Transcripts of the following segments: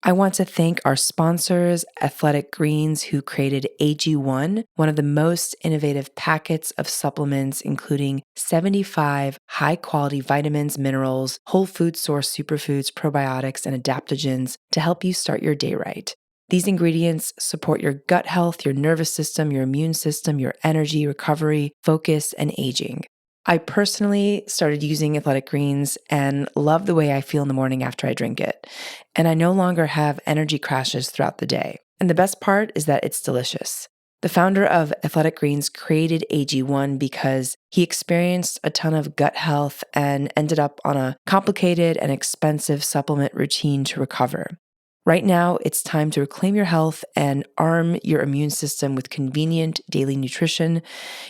I want to thank our sponsors, Athletic Greens, who created AG1, one of the most innovative packets of supplements, including 75 high-quality vitamins, minerals, whole food source superfoods, probiotics, and adaptogens to help you start your day right. These ingredients support your gut health, your nervous system, your immune system, your energy, recovery, focus, and aging. I personally started using Athletic Greens and love the way I feel in the morning after I drink it. And I no longer have energy crashes throughout the day. And the best part is that it's delicious. The founder of Athletic Greens created AG1 because he experienced a ton of gut health and ended up on a complicated and expensive supplement routine to recover. Right now, it's time to reclaim your health and arm your immune system with convenient daily nutrition.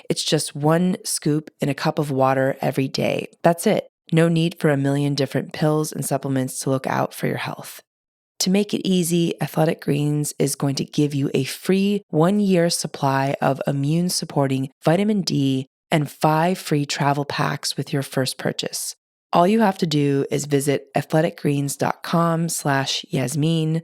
It's just one scoop in a cup of water every day. That's it. No need for a million different pills and supplements to look out for your health. To make it easy, Athletic Greens is going to give you a free 1-year supply of immune-supporting vitamin D and 5 free travel packs with your first purchase. All you have to do is visit athleticgreens.com/Yasmin.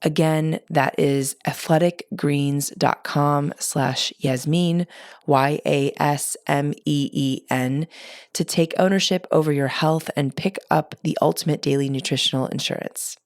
Again, that is athleticgreens.com/Yasmin, YASMEEN, to take ownership over your health and pick up the ultimate daily nutritional insurance.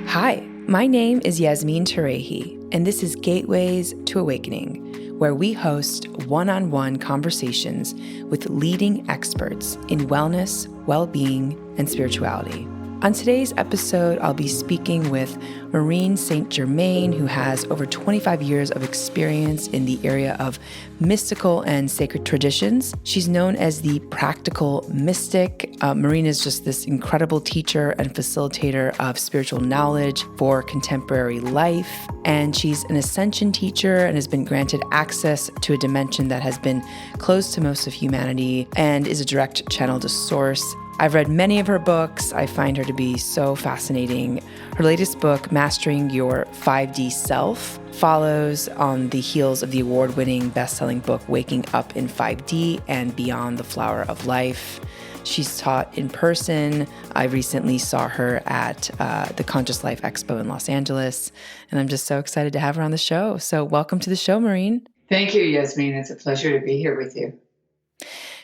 Hi, my name is Yasmin Tarehi, and this is Gateways to Awakening, where we host one-on-one conversations with leading experts in wellness, well-being, and spirituality. On today's episode, I'll be speaking with Maureen St. Germain, who has over 25 years of experience in the area of mystical and sacred traditions. She's known as the practical mystic. Maureen is just this incredible teacher and facilitator of spiritual knowledge for contemporary life. And she's an Ascension teacher and has been granted access to a dimension that has been closed to most of humanity and is a direct channel to source. I've read many of her books. I find her to be so fascinating. Her latest book, Mastering Your 5D Self, follows on the heels of the award-winning best-selling book, Waking Up in 5D and Beyond the Flower of Life. She's taught in person. I recently saw her at the Conscious Life Expo in Los Angeles, and I'm just so excited to have her on the show. So welcome to the show, Maureen. Thank you, Yasmin. It's a pleasure to be here with you.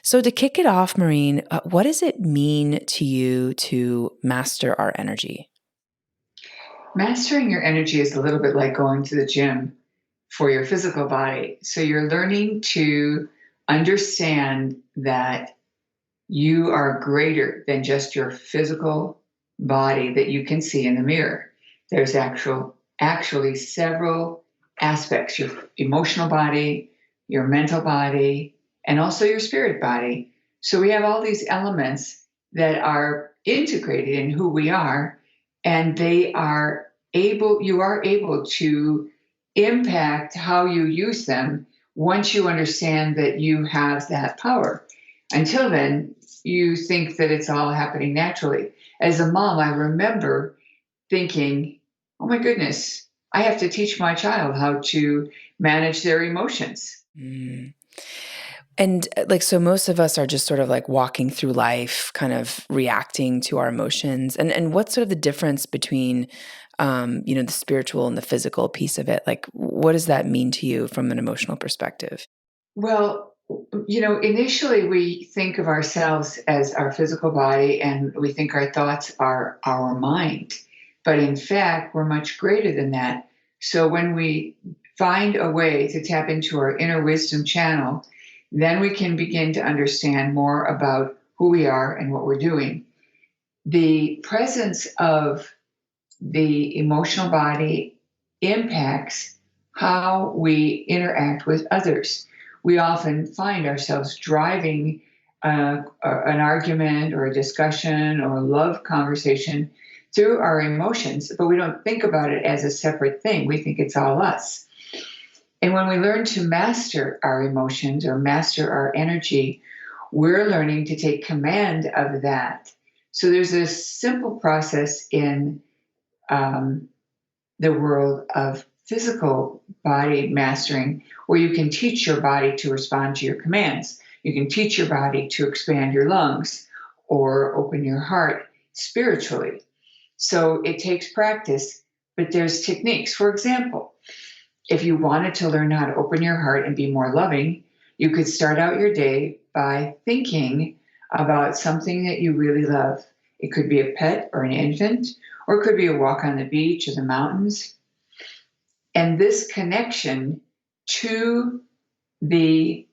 So to kick it off, Maureen, what does it mean to you to master our energy? Mastering your energy is a little bit like going to the gym for your physical body. So you're learning to understand that you are greater than just your physical body that you can see in the mirror. There's actually several aspects: your emotional body, your mental body, and also your spirit body. So we have all these elements that are integrated in who we are, and you are able to impact how you use them once you understand that you have that power. Until then, you think that it's all happening naturally. As a mom, I remember thinking, oh my goodness, I have to teach my child how to manage their emotions. Mm. And so most of us are just sort of like walking through life, kind of reacting to our emotions. And what's sort of the difference between, the spiritual and the physical piece of it? Like, what does that mean to you from an emotional perspective? Well, initially we think of ourselves as our physical body, and we think our thoughts are our mind. But in fact, we're much greater than that. So when we find a way to tap into our inner wisdom channel, then we can begin to understand more about who we are and what we're doing. The presence of the emotional body impacts how we interact with others. We often find ourselves driving an argument or a discussion or a love conversation through our emotions, but we don't think about it as a separate thing. We think it's all us. And when we learn to master our emotions or master our energy, we're learning to take command of that. So there's a simple process in the world of physical body mastering where you can teach your body to respond to your commands. You can teach your body to expand your lungs or open your heart spiritually. So it takes practice, but there's techniques. For example, if you wanted to learn how to open your heart and be more loving, you could start out your day by thinking about something that you really love. It could be a pet or an infant, or it could be a walk on the beach or the mountains. And this connection to the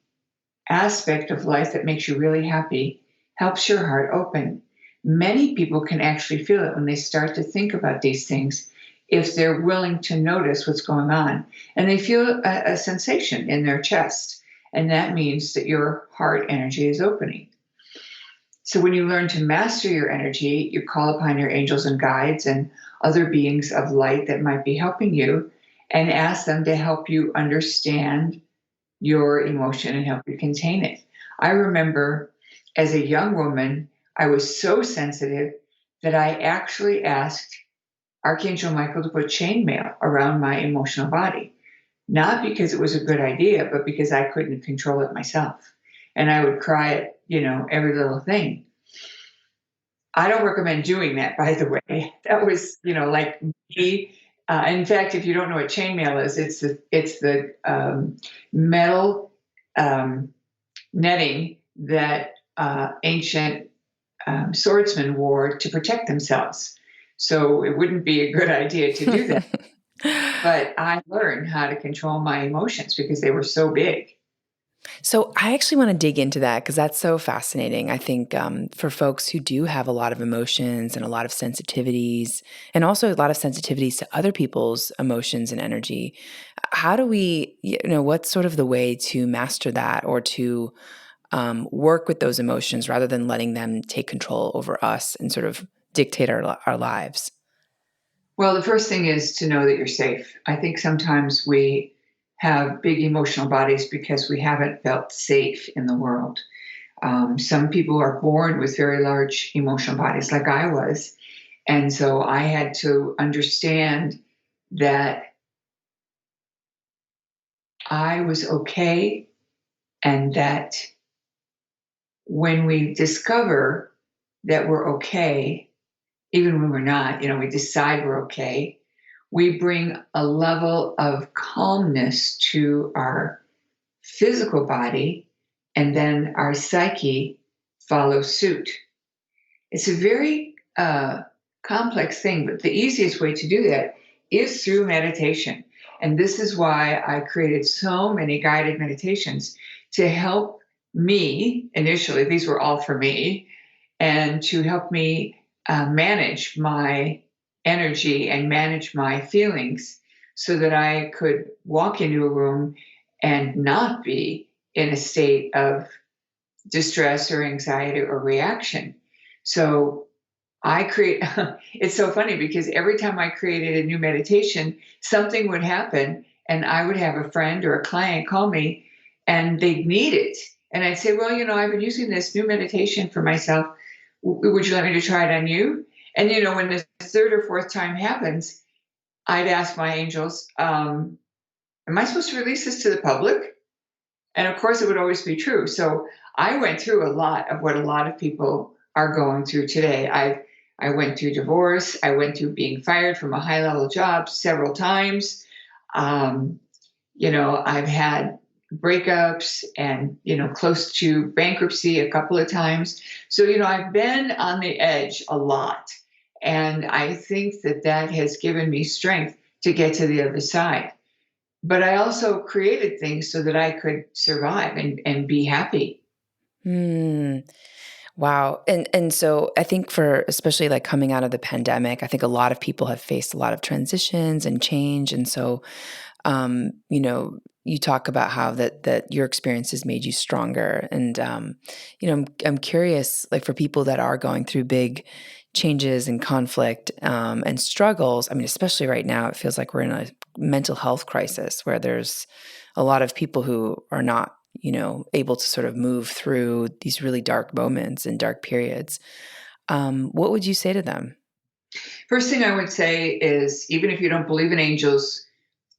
aspect of life that makes you really happy helps your heart open. Many people can actually feel it when they start to think about these things, if they're willing to notice what's going on. And they feel a sensation in their chest. And that means that your heart energy is opening. So when you learn to master your energy, you call upon your angels and guides and other beings of light that might be helping you, and ask them to help you understand your emotion and help you contain it. I remember as a young woman, I was so sensitive that I actually asked Archangel Michael to put chainmail around my emotional body, not because it was a good idea, but because I couldn't control it myself. And I would cry at, every little thing. I don't recommend doing that, by the way. That was, like me. In fact, if you don't know what chainmail is, it's the metal netting that ancient swordsmen wore to protect themselves. So it wouldn't be a good idea to do that. But I learned how to control my emotions because they were so big. So I actually want to dig into that because that's so fascinating. I think for folks who do have a lot of emotions and a lot of sensitivities, and also a lot of sensitivities to other people's emotions and energy, how do we, what's sort of the way to master that or to work with those emotions rather than letting them take control over us and sort of dictate our lives? Well, the first thing is to know that you're safe. I think sometimes we have big emotional bodies because we haven't felt safe in the world. Some people are born with very large emotional bodies, like I was. And so I had to understand that I was okay, and that when we discover that we're okay, even when we're not, we decide we're okay, we bring a level of calmness to our physical body, and then our psyche follows suit. It's a very complex thing, but the easiest way to do that is through meditation. And this is why I created so many guided meditations to help me initially. These were all for me, and to help me manage my energy and manage my feelings so that I could walk into a room and not be in a state of distress or anxiety or reaction. So I create, it's so funny because every time I created a new meditation, something would happen, and I would have a friend or a client call me and they'd need it. And I'd say, well, I've been using this new meditation for myself. Would you let me to try it on you? And, when the third or fourth time happens, I'd ask my angels, am I supposed to release this to the public? And of course, it would always be true. So I went through a lot of what a lot of people are going through today. I went through divorce. I went through being fired from a high level job several times. I've had breakups and, close to bankruptcy a couple of times. So, I've been on the edge a lot. And I think that has given me strength to get to the other side. But I also created things so that I could survive and be happy. Wow. And so I think for especially like coming out of the pandemic, I think a lot of people have faced a lot of transitions and change. And so you talk about how that your experiences made you stronger. And I'm curious, like for people that are going through big changes and conflict and struggles. I mean, especially right now, it feels like we're in a mental health crisis where there's a lot of people who are not able to sort of move through these really dark moments and dark periods. What would you say to them? First thing I would say is, even if you don't believe in angels,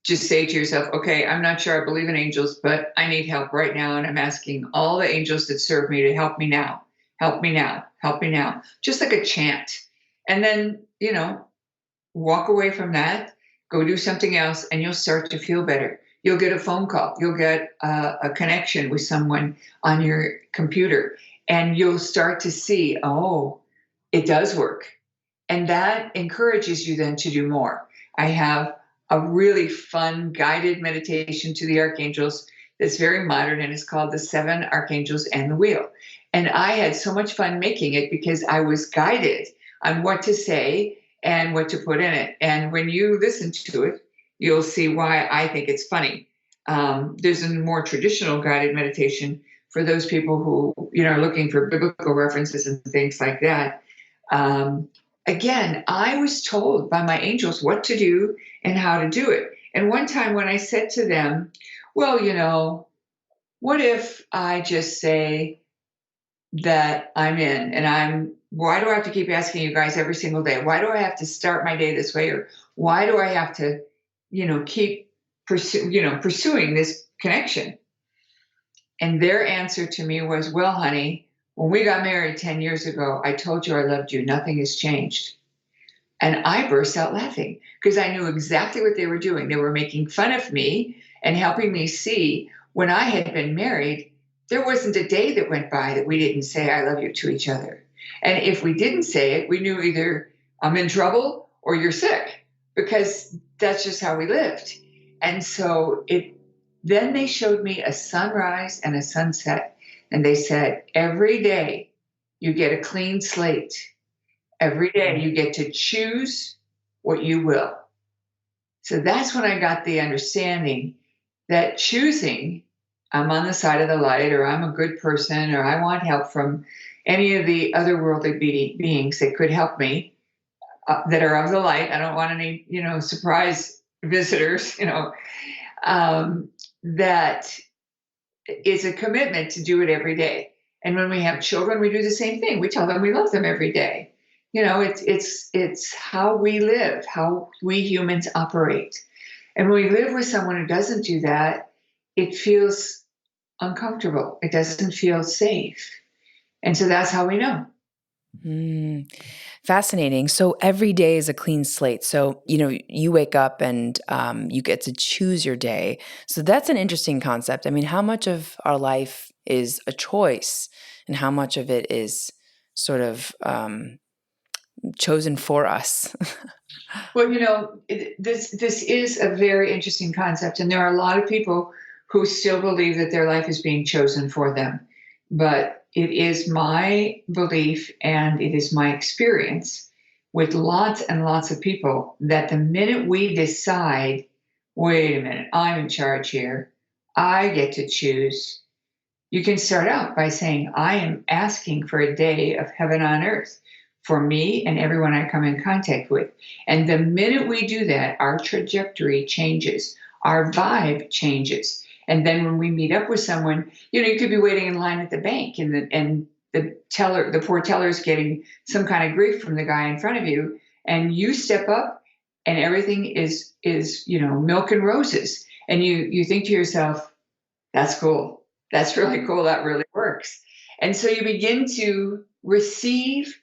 just say to yourself, okay, I'm not sure I believe in angels, but I need help right now. And I'm asking all the angels that serve me to help me now, help me now, help me now, just like a chant. And then walk away from that, go do something else, and you'll start to feel better. You'll get a phone call, you'll get a connection with someone on your computer, and you'll start to see, oh, it does work. And that encourages you then to do more. I have a really fun guided meditation to the Archangels that's very modern, and it's called The Seven Archangels and the Wheel. And I had so much fun making it because I was guided on what to say and what to put in it. And when you listen to it, you'll see why I think it's funny. There's a more traditional guided meditation for those people who are looking for biblical references and things like that. Again, I was told by my angels what to do and how to do it. And one time when I said to them, well, what if I just say that I'm in and why do I have to keep asking you guys every single day? Why do I have to start my day this way? Or why do I have to, keep pursuing this connection? And their answer to me was, well, honey, when we got married 10 years ago, I told you I loved you. Nothing has changed. And I burst out laughing because I knew exactly what they were doing. They were making fun of me and helping me see when I had been married, there wasn't a day that went by that we didn't say I love you to each other. And if we didn't say it, we knew either I'm in trouble or you're sick, because that's just how we lived. And so then they showed me a sunrise and a sunset. And they said, every day you get a clean slate. Every day you get to choose what you will. So that's when I got the understanding that choosing, I'm on the side of the light, or I'm a good person, or I want help from any of the otherworldly beings that could help me, that are of the light. I don't want any, surprise visitors, that is a commitment to do it every day. And when we have children, we do the same thing. We tell them we love them every day. It's how we live, how we humans operate. And when we live with someone who doesn't do that, it feels uncomfortable. It doesn't feel safe. And so that's how we know. Fascinating. So every day is a clean slate. So, you wake up and you get to choose your day. So that's an interesting concept. I mean, how much of our life is a choice and how much of it is sort of chosen for us? Well, this is a very interesting concept. And there are a lot of people who still believe that their life is being chosen for them. But it is my belief and it is my experience with lots and lots of people that the minute we decide, wait a minute, I'm in charge here, I get to choose, you can start out by saying, I am asking for a day of heaven on earth for me and everyone I come in contact with. And the minute we do that, our trajectory changes, our vibe changes. And then when we meet up with someone, you could be waiting in line at the bank and the poor teller is getting some kind of grief from the guy in front of you, and you step up and everything is milk and roses. And you think to yourself, that's cool. That's really cool. That really works. And so you begin to receive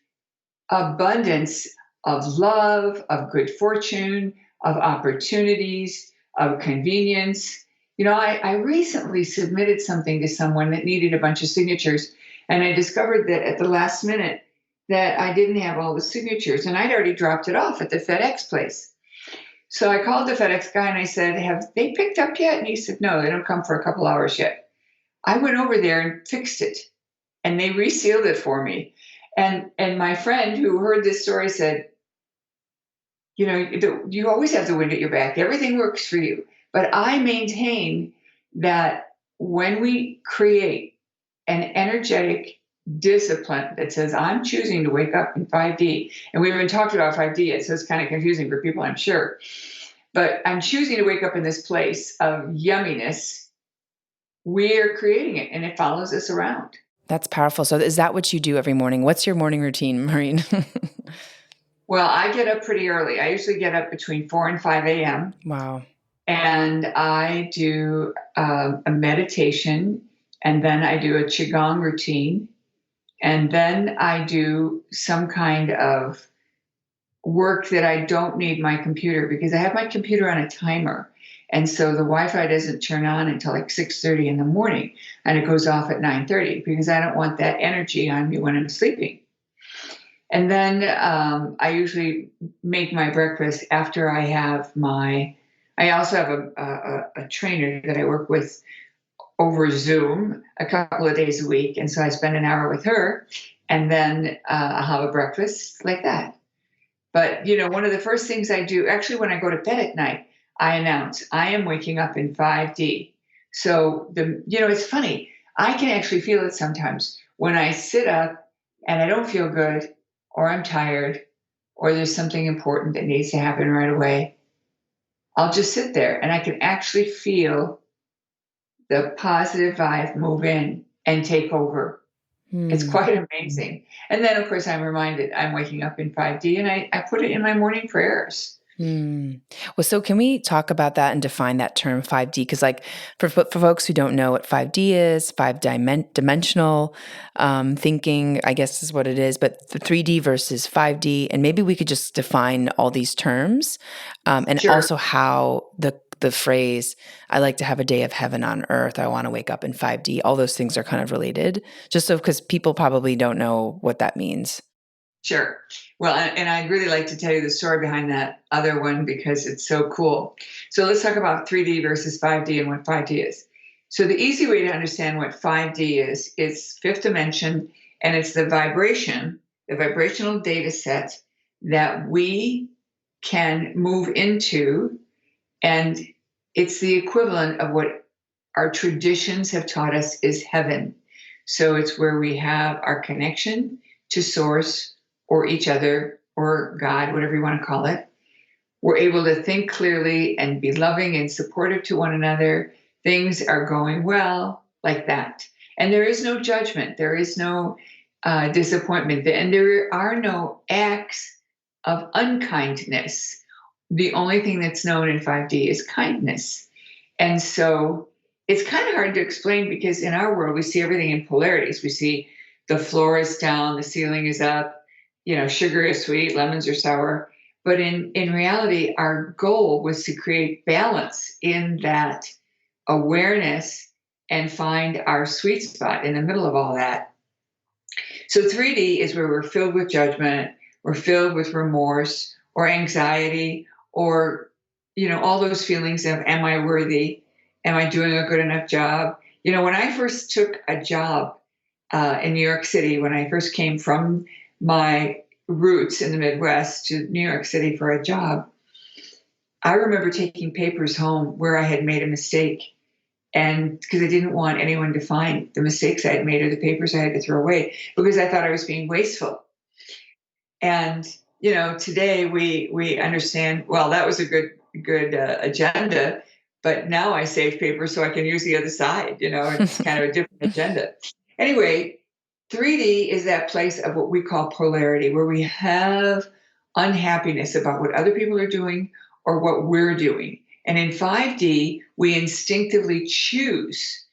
abundance of love, of good fortune, of opportunities, of convenience. I recently submitted something to someone that needed a bunch of signatures, and I discovered that at the last minute that I didn't have all the signatures, and I'd already dropped it off at the FedEx place. So I called the FedEx guy and I said, have they picked up yet? And he said, no, they don't come for a couple hours yet. I went over there and fixed it, and they resealed it for me. And my friend who heard this story said, you always have the wind at your back. Everything works for you. But I maintain that when we create an energetic discipline that says, I'm choosing to wake up in 5D, and we haven't talked about 5D yet, so it's kind of confusing for people, I'm sure. But I'm choosing to wake up in this place of yumminess. We're creating it, and it follows us around. That's powerful. So is that what you do every morning? What's your morning routine, Maureen? Well, I get up pretty early. I usually get up between 4 and 5 a.m. Wow. And I do a meditation, and then I do a Qigong routine, and then I do some kind of work that I don't need my computer, because I have my computer on a timer. And so the Wi-Fi doesn't turn on until like 6:30 in the morning, and it goes off at 9:30 because I don't want that energy on me when I'm sleeping. And then I usually make my breakfast after I have my. I also have a trainer that I work with over Zoom a couple of days a week, and so I spend an hour with her, and then I'll have a breakfast like that. But one of the first things I do, actually, when I go to bed at night, I announce I am waking up in 5D. So it's funny. I can actually feel it sometimes when I sit up and I don't feel good, or I'm tired, or there's something important that needs to happen right away. I'll just sit there and I can actually feel the positive vibe move in and take over. It's quite amazing. And then, of course, I'm reminded I'm waking up in 5D, and I put it in my morning prayers. Well, so can we talk about that and define that term 5D? Because like for folks who don't know what 5D is, dimensional thinking, I guess is what it is, but the 3D versus 5D, and maybe we could just define all these terms, and Sure. also how the phrase, I like to have a day of heaven on earth, I want to wake up in 5D, all those things are kind of related, just so because people probably don't know what that means. Sure. Well, and I'd really like to tell you the story behind that other one because it's so cool. So let's talk about 3D versus 5D and what 5D is. So the easy way to understand what 5D is, it's fifth dimension, and it's the vibrational data set that we can move into, and it's the equivalent of what our traditions have taught us is heaven. So it's where we have our connection to source, or each other, or God, whatever you want to call it. We're able to think clearly and be loving and supportive to one another. Things are going well, like that. And there is no judgment. There is no disappointment. And there are no acts of unkindness. The only thing that's known in 5D is kindness. And so it's kind of hard to explain, because in our world, we see everything in polarities. We see the floor is down, the ceiling is up, sugar is sweet, lemons are sour. But in reality, our goal was to create balance in that awareness and find our sweet spot in the middle of all that. So 3D is where we're filled with judgment, we're filled with remorse or anxiety, or, all those feelings of, am I worthy? Am I doing a good enough job? When I first took a job in New York City, when I first came from my roots in the Midwest to New York City for a job, I remember taking papers home where I had made a mistake. And because I didn't want anyone to find the mistakes I had made or the papers I had to throw away, because I thought I was being wasteful. And, today we understand, well, that was a good agenda, but now I save paper so I can use the other side. It's kind of a different agenda. Anyway, 3D is that place of what we call polarity, where we have unhappiness about what other people are doing or what we're doing. And in 5D, we instinctively choose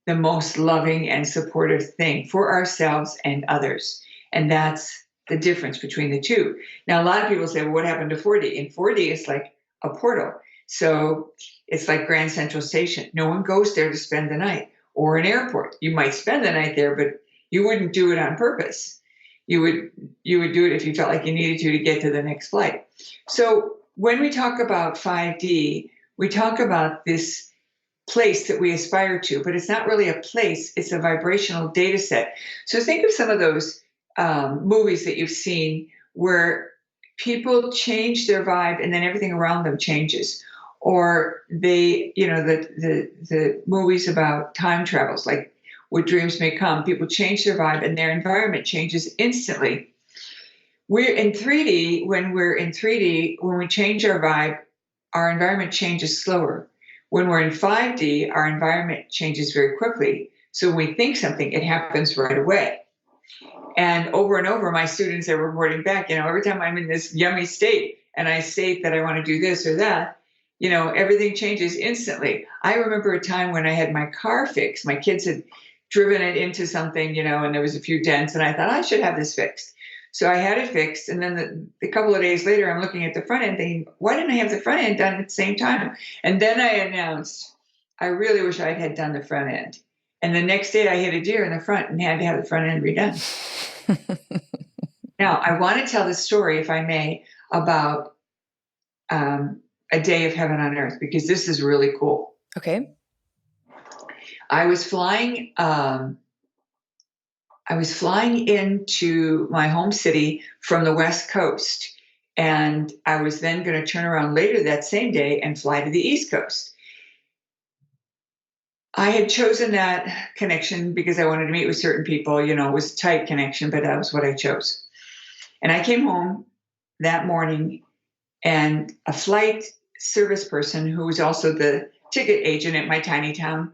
the most loving and supportive thing for ourselves and others. And that's the difference between the two. Now, a lot of people say, well, what happened to 4D? In 4D, it's like a portal. So it's like Grand Central Station. No one goes there to spend the night, or an airport. You might spend the night there, but you wouldn't do it on purpose. You would do it if you felt like you needed to get to the next flight. So when we talk about 5D, we talk about this place that we aspire to, but it's not really a place, it's a vibrational data set. So think of some of those movies that you've seen where people change their vibe and then everything around them changes. Or they, the movies about time travels, like What Dreams May Come, people change their vibe and their environment changes instantly. We're in 3D, when we change our vibe, our environment changes slower. When we're in 5D, our environment changes very quickly. So when we think something, it happens right away. And over, my students are reporting back, every time I'm in this yummy state and I state that I want to do this or that, everything changes instantly. I remember a time when I had my car fixed. My kids had driven it into something, and there was a few dents, and I thought I should have this fixed. So I had it fixed. And then a couple of days later, I'm looking at the front end thinking, why didn't I have the front end done at the same time? And then I announced, I really wish I had done the front end. And the next day I hit a deer in the front and had to have the front end redone. Now, I want to tell the story, if I may, about a day of heaven on earth, because this is really cool. Okay. I was flying into my home city from the West Coast, and I was then going to turn around later that same day and fly to the East Coast. I had chosen that connection because I wanted to meet with certain people. You know, it was a tight connection, but that was what I chose. And I came home that morning, and a flight service person who was also the ticket agent at my tiny town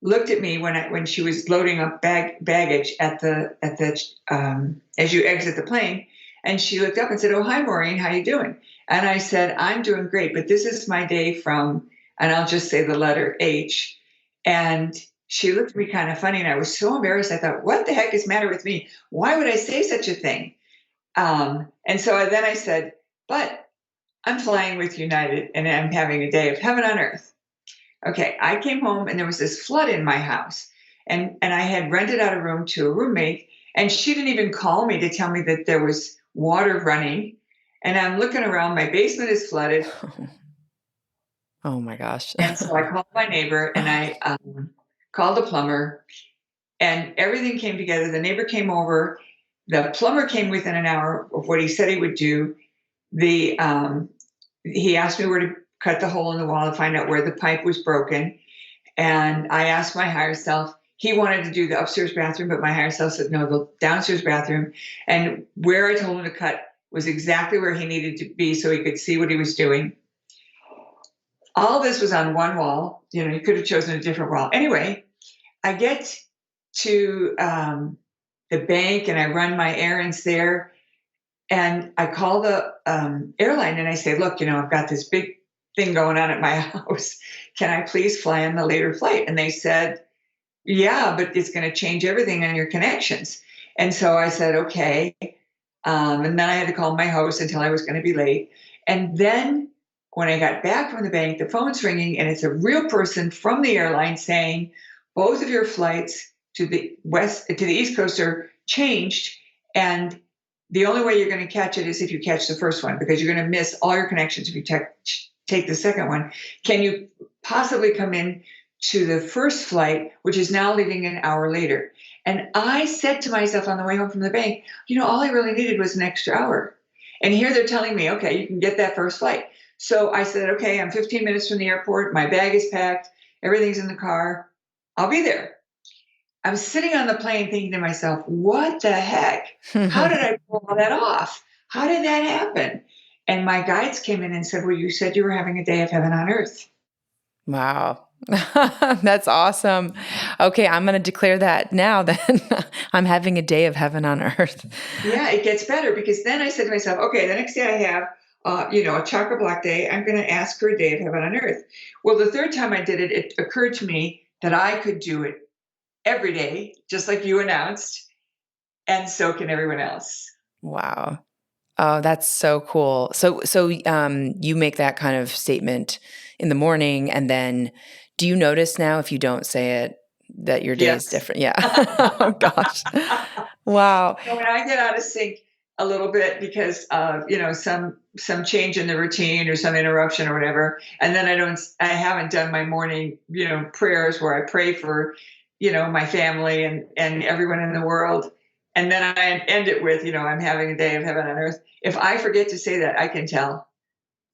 looked at me when she was loading up baggage at the as you exit the plane, and she looked up and said, "Oh, hi, Maureen, how you doing?" And I said, "I'm doing great, but this is my day from," and I'll just say the letter H. And she looked at me kind of funny, and I was so embarrassed. I thought, "What the heck is the matter with me? Why would I say such a thing?" And so then I said, "But I'm flying with United, and I'm having a day of heaven on earth." Okay, I came home and there was this flood in my house, and I had rented out a room to a roommate, and she didn't even call me to tell me that there was water running. And I'm looking around, my basement is flooded. Oh my gosh. And so I called my neighbor, and I called the plumber, and everything came together. The neighbor came over. The plumber came within an hour of what he said he would do. He asked me where to cut the hole in the wall and find out where the pipe was broken. And I asked my higher self. He wanted to do the upstairs bathroom, but my higher self said, no, the downstairs bathroom. And where I told him to cut was exactly where he needed to be so he could see what he was doing. All this was on one wall. You know, he could have chosen a different wall. Anyway, I get to the bank and I run my errands there. And I call the airline and I say, look, you know, I've got this big thing going on at my house. Can I please fly on the later flight? And they said, yeah, but it's going to change everything on your connections. And so I said, okay. And then I had to call my host until I was going to be late. And then when I got back from the bank, the phone's ringing and it's a real person from the airline saying, both of your flights to the East Coast are changed. And the only way you're going to catch it is if you catch the first one, because you're going to miss all your connections if you take the second one. Can you possibly come in to the first flight, which is now leaving an hour later? And I said to myself on the way home from the bank, you know, all I really needed was an extra hour. And here they're telling me, okay, you can get that first flight. So I said, okay, I'm 15 minutes from the airport. My bag is packed. Everything's in the car. I'll be there. I'm sitting on the plane thinking to myself, what the heck? How did I pull that off? How did that happen? And my guides came in and said, well, you said you were having a day of heaven on earth. Wow. That's awesome. Okay, I'm going to declare that now then. I'm having a day of heaven on earth. Yeah, it gets better, because then I said to myself, okay, the next day I have, a chakra block day. I'm going to ask for a day of heaven on earth. Well, the third time I did it, it occurred to me that I could do it every day, just like you announced, and so can everyone else. Wow. Oh, that's so cool. So you make that kind of statement in the morning, and then do you notice now if you don't say it that your day is Yes. different? Yeah. Oh gosh. Wow. When I get out of sync a little bit because of some change in the routine or some interruption or whatever, and then I haven't done my morning prayers where I pray for my family and everyone in the world. And then I end it with, I'm having a day of heaven on earth. If I forget to say that, I can tell.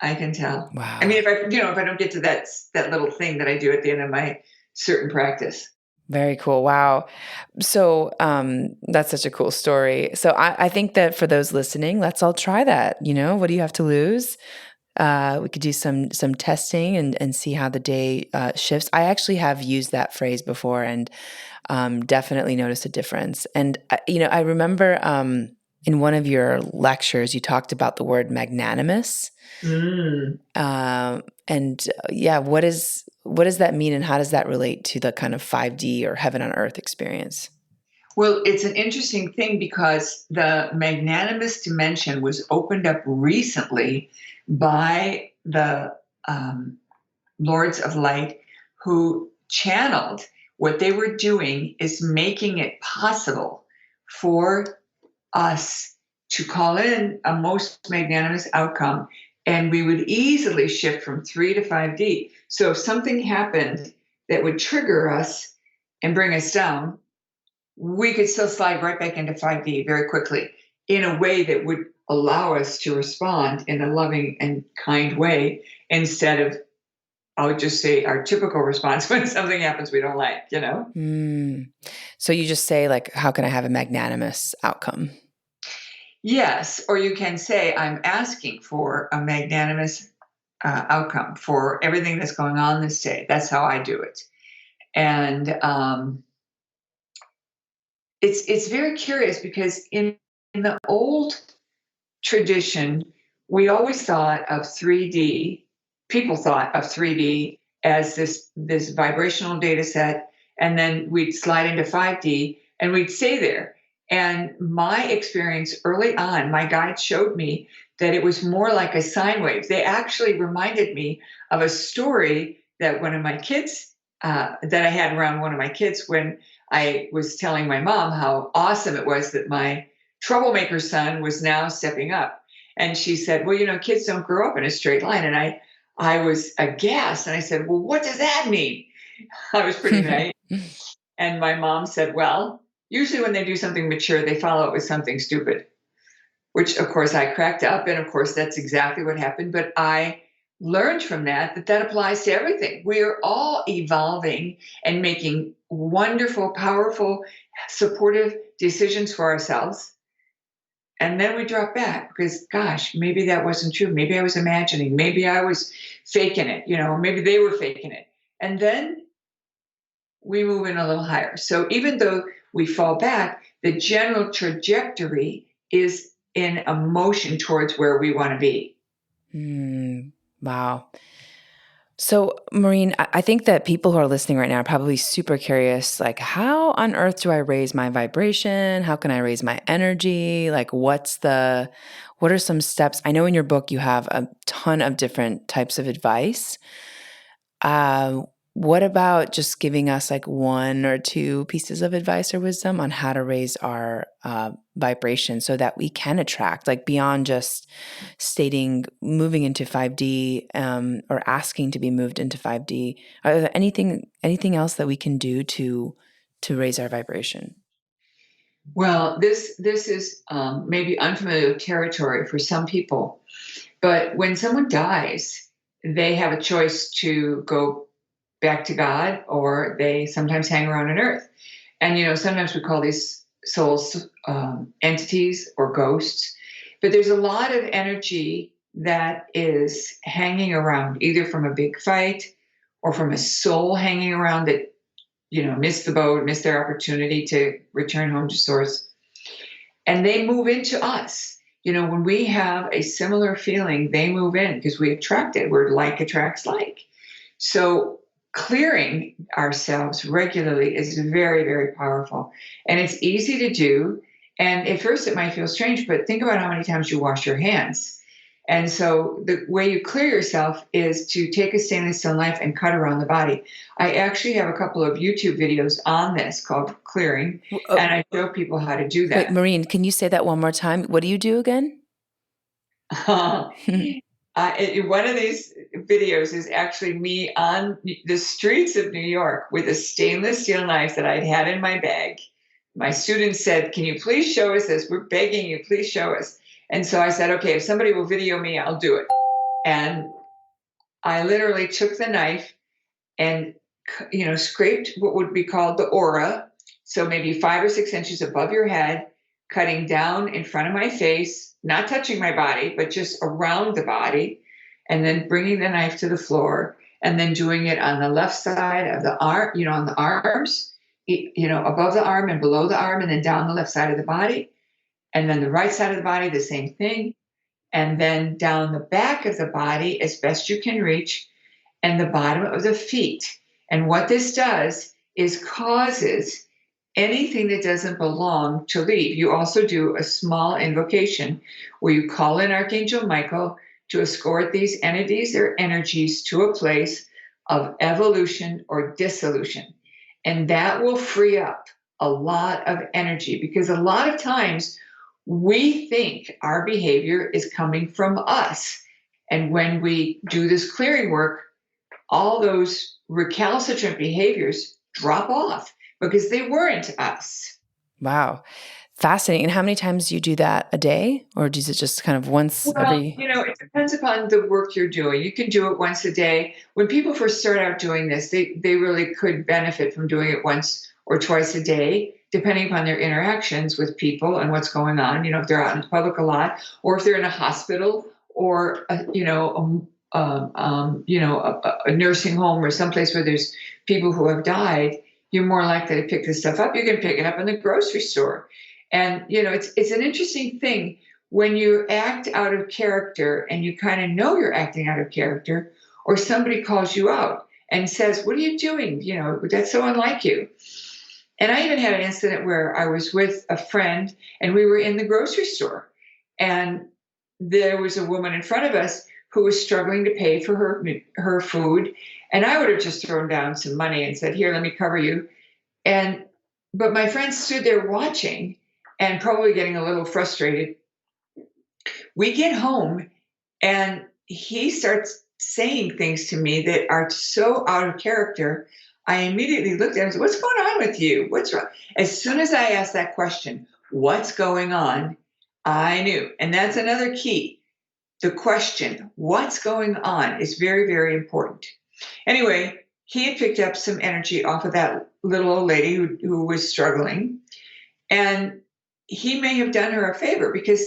Wow. I mean, if I don't get to that little thing that I do at the end of my certain practice. Very cool. Wow. So that's such a cool story. So I think that for those listening, let's all try that. What do you have to lose? We could do some testing and see how the day shifts. I actually have used that phrase before and definitely noticed a difference. And, I remember in one of your lectures, you talked about the word magnanimous. Mm. What does that mean, and how does that relate to the kind of 5D or heaven on earth experience? Well, it's an interesting thing because the magnanimous dimension was opened up recently by the Lords of Light, who channeled what they were doing is making it possible for us to call in a most magnanimous outcome, and we would easily shift from 3 to 5D. So if something happened that would trigger us and bring us down, we could still slide right back into 5D very quickly in a way that would allow us to respond in a loving and kind way instead of, I would just say, our typical response when something happens we don't like, you know? So you just say, like, how can I have a magnanimous outcome? Yes, or you can say, I'm asking for a magnanimous outcome for everything that's going on this day. That's how I do it. And it's very curious because in the old tradition, we always thought of 3D, people thought of 3D as this vibrational data set, and then we'd slide into 5D and we'd stay there. And my experience early on, my guide showed me that it was more like a sine wave. They actually reminded me of a story that one of my kids, that I had around one of my kids when I was telling my mom how awesome it was that my troublemaker son was now stepping up. And she said, well, kids don't grow up in a straight line. And I was aghast. And I said, well, what does that mean? I was pretty naive. And my mom said, well, usually when they do something mature, they follow it with something stupid, which of course I cracked up. And of course, that's exactly what happened. But I learned from that applies to everything. We are all evolving and making wonderful, powerful, supportive decisions for ourselves. And then we drop back because, gosh, maybe that wasn't true. Maybe I was imagining. Maybe I was faking it, maybe they were faking it. And then we move in a little higher. So even though we fall back, the general trajectory is in a motion towards where we want to be. Wow. So, Maureen, I think that people who are listening right now are probably super curious, like, how on earth do I raise my vibration? How can I raise my energy? Like, what are some steps? I know in your book you have a ton of different types of advice. What about just giving us like 1 or 2 pieces of advice or wisdom on how to raise our vibration so that we can attract, like beyond just moving into 5D or asking to be moved into 5D? Are there anything else that we can do to raise our vibration? Well, this is maybe unfamiliar territory for some people, but when someone dies, they have a choice to go back to God, or they sometimes hang around on Earth. And sometimes we call these souls entities or ghosts, but there's a lot of energy that is hanging around, either from a big fight or from a soul hanging around that missed the boat, missed their opportunity to return home to source. And they move into us. When we have a similar feeling, they move in because we attract it. We're like attracts like. So clearing ourselves regularly is very, very powerful. And it's easy to do. And at first it might feel strange, but think about how many times you wash your hands. And so the way you clear yourself is to take a stainless steel knife and cut around the body. I actually have a couple of YouTube videos on this called Clearing, and I show people how to do that. Wait, Maureen, can you say that one more time? What do you do again? One of these videos is actually me on the streets of New York with a stainless steel knife that I'd had in my bag. My students said, can you please show us this? We're begging you, please show us. And so I said, okay, if somebody will video me, I'll do it. And I literally took the knife and, scraped what would be called the aura. So maybe 5 or 6 inches above your head, cutting down in front of my face, not touching my body, but just around the body, and then bringing the knife to the floor, and then doing it on the left side of the arm, on the arms, above the arm and below the arm, and then down the left side of the body. And then the right side of the body, the same thing. And then down the back of the body as best you can reach, and the bottom of the feet. And what this does is causes anything that doesn't belong to leave. You also do a small invocation where you call in Archangel Michael to escort these entities or energies to a place of evolution or dissolution. And that will free up a lot of energy, because a lot of times we think our behavior is coming from us. And when we do this clearing work, all those recalcitrant behaviors drop off because they weren't us. Wow. Fascinating. And how many times do you do that a day? Or does it just kind of once Well, every? it depends upon the work you're doing. You can do it once a day. When people first start out doing this, they really could benefit from doing it once or twice a day, depending upon their interactions with people and what's going on. If they're out in public a lot, or if they're in a hospital, or a nursing home, or someplace where there's people who have died, you're more likely to pick this stuff up. You can pick it up in the grocery store. And, it's an interesting thing when you act out of character and you kind of know you're acting out of character, or somebody calls you out and says, "What are you doing? That's so unlike you." And I even had an incident where I was with a friend and we were in the grocery store, and there was a woman in front of us who was struggling to pay for her food. And I would have just thrown down some money and said, "Here, let me cover you." But my friend stood there watching and probably getting a little frustrated. We get home and he starts saying things to me that are so out of character. I immediately looked at him and said, "What's going on with you? What's wrong?" As soon as I asked that question, "What's going on?" I knew. And that's another key. The question, "What's going on?" is very, very important. Anyway, he had picked up some energy off of that little old lady who was struggling. And he may have done her a favor, because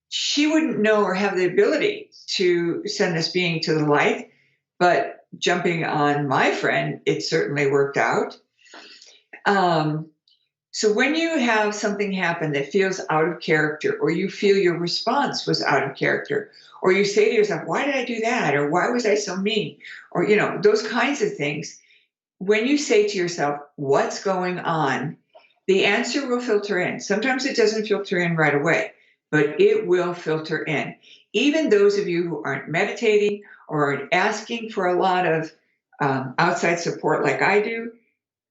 she wouldn't know or have the ability to send this being to the light. But jumping on my friend, it certainly worked out. So when you have something happen that feels out of character, or you feel your response was out of character, or you say to yourself, "Why did I do that?" Or "Why was I so mean?" Or, those kinds of things. When you say to yourself, "What's going on?" the answer will filter in. Sometimes it doesn't filter in right away, but it will filter in. Even those of you who aren't meditating or aren't asking for a lot of outside support like I do,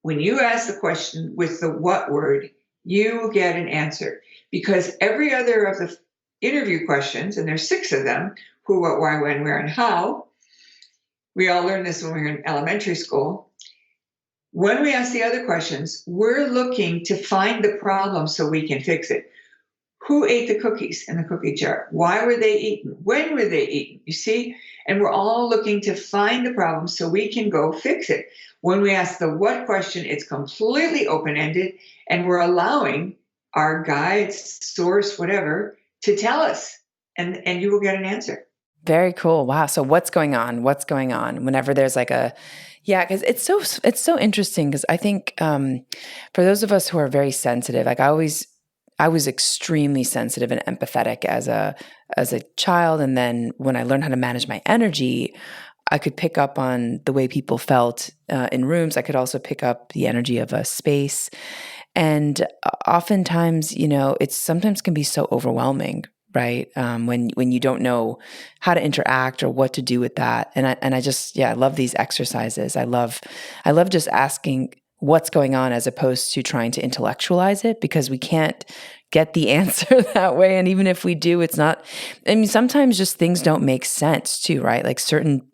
when you ask the question with the "what" word, you will get an answer. Because every other of the interview questions, and there's 6 of them: who, what, why, when, where, and how. We all learned this when we were in elementary school. When we ask the other questions, we're looking to find the problem so we can fix it. Who ate the cookies in the cookie jar? Why were they eaten? When were they eaten? You see? And we're all looking to find the problem so we can go fix it. When we ask the "what" question, it's completely open-ended, and we're allowing our guides, source, whatever, to tell us, and you will get an answer. Very cool. Wow. So what's going on? What's going on? Whenever there's like because it's so interesting, because I think for those of us who are very sensitive, like I was extremely sensitive and empathetic as a child, and then when I learned how to manage my energy, I could pick up on the way people felt in rooms. I could also pick up the energy of a space, and oftentimes, it sometimes can be so overwhelming, right? When you don't know how to interact or what to do with that. And I just, I love these exercises. I love just asking what's going on, as opposed to trying to intellectualize it, because we can't get the answer that way. And even if we do, it's not, sometimes just things don't make sense too, right? Like certain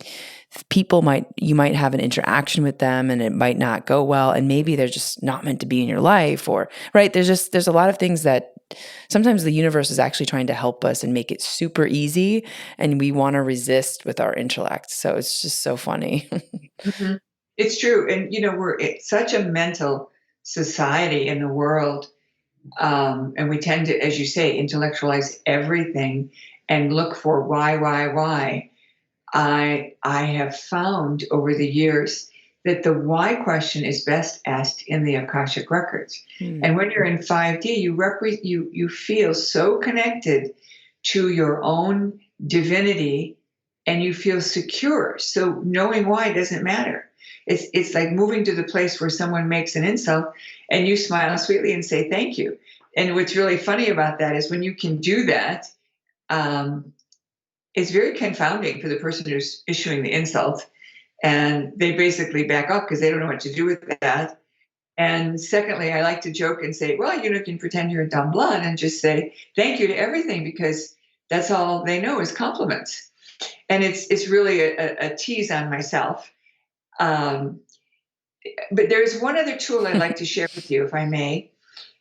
people you might have an interaction with them and it might not go well, and maybe they're just not meant to be in your life, or right. There's a lot of things that sometimes the universe is actually trying to help us and make it super easy, and we want to resist with our intellect. So it's just so funny. Mhm. It's true. And, we're such a mental society in the world. And we tend to, as you say, intellectualize everything and look for why. I have found over the years that the why question is best asked in the Akashic Records. And when you're in 5D, you feel so connected to your own divinity, and you feel secure. So knowing why doesn't matter. It's like moving to the place where someone makes an insult and you smile sweetly and say thank you. And what's really funny about that is when you can do that, um, it's very confounding for the person who's issuing the insult. And they basically back up because they don't know what to do with that. And secondly, I like to joke and say, well, you can pretend you're a dumb blonde and just say thank you to everything because that's all they know is compliments. And it's really a tease on myself. Um, but there's one other tool I'd like to share with you, if I may,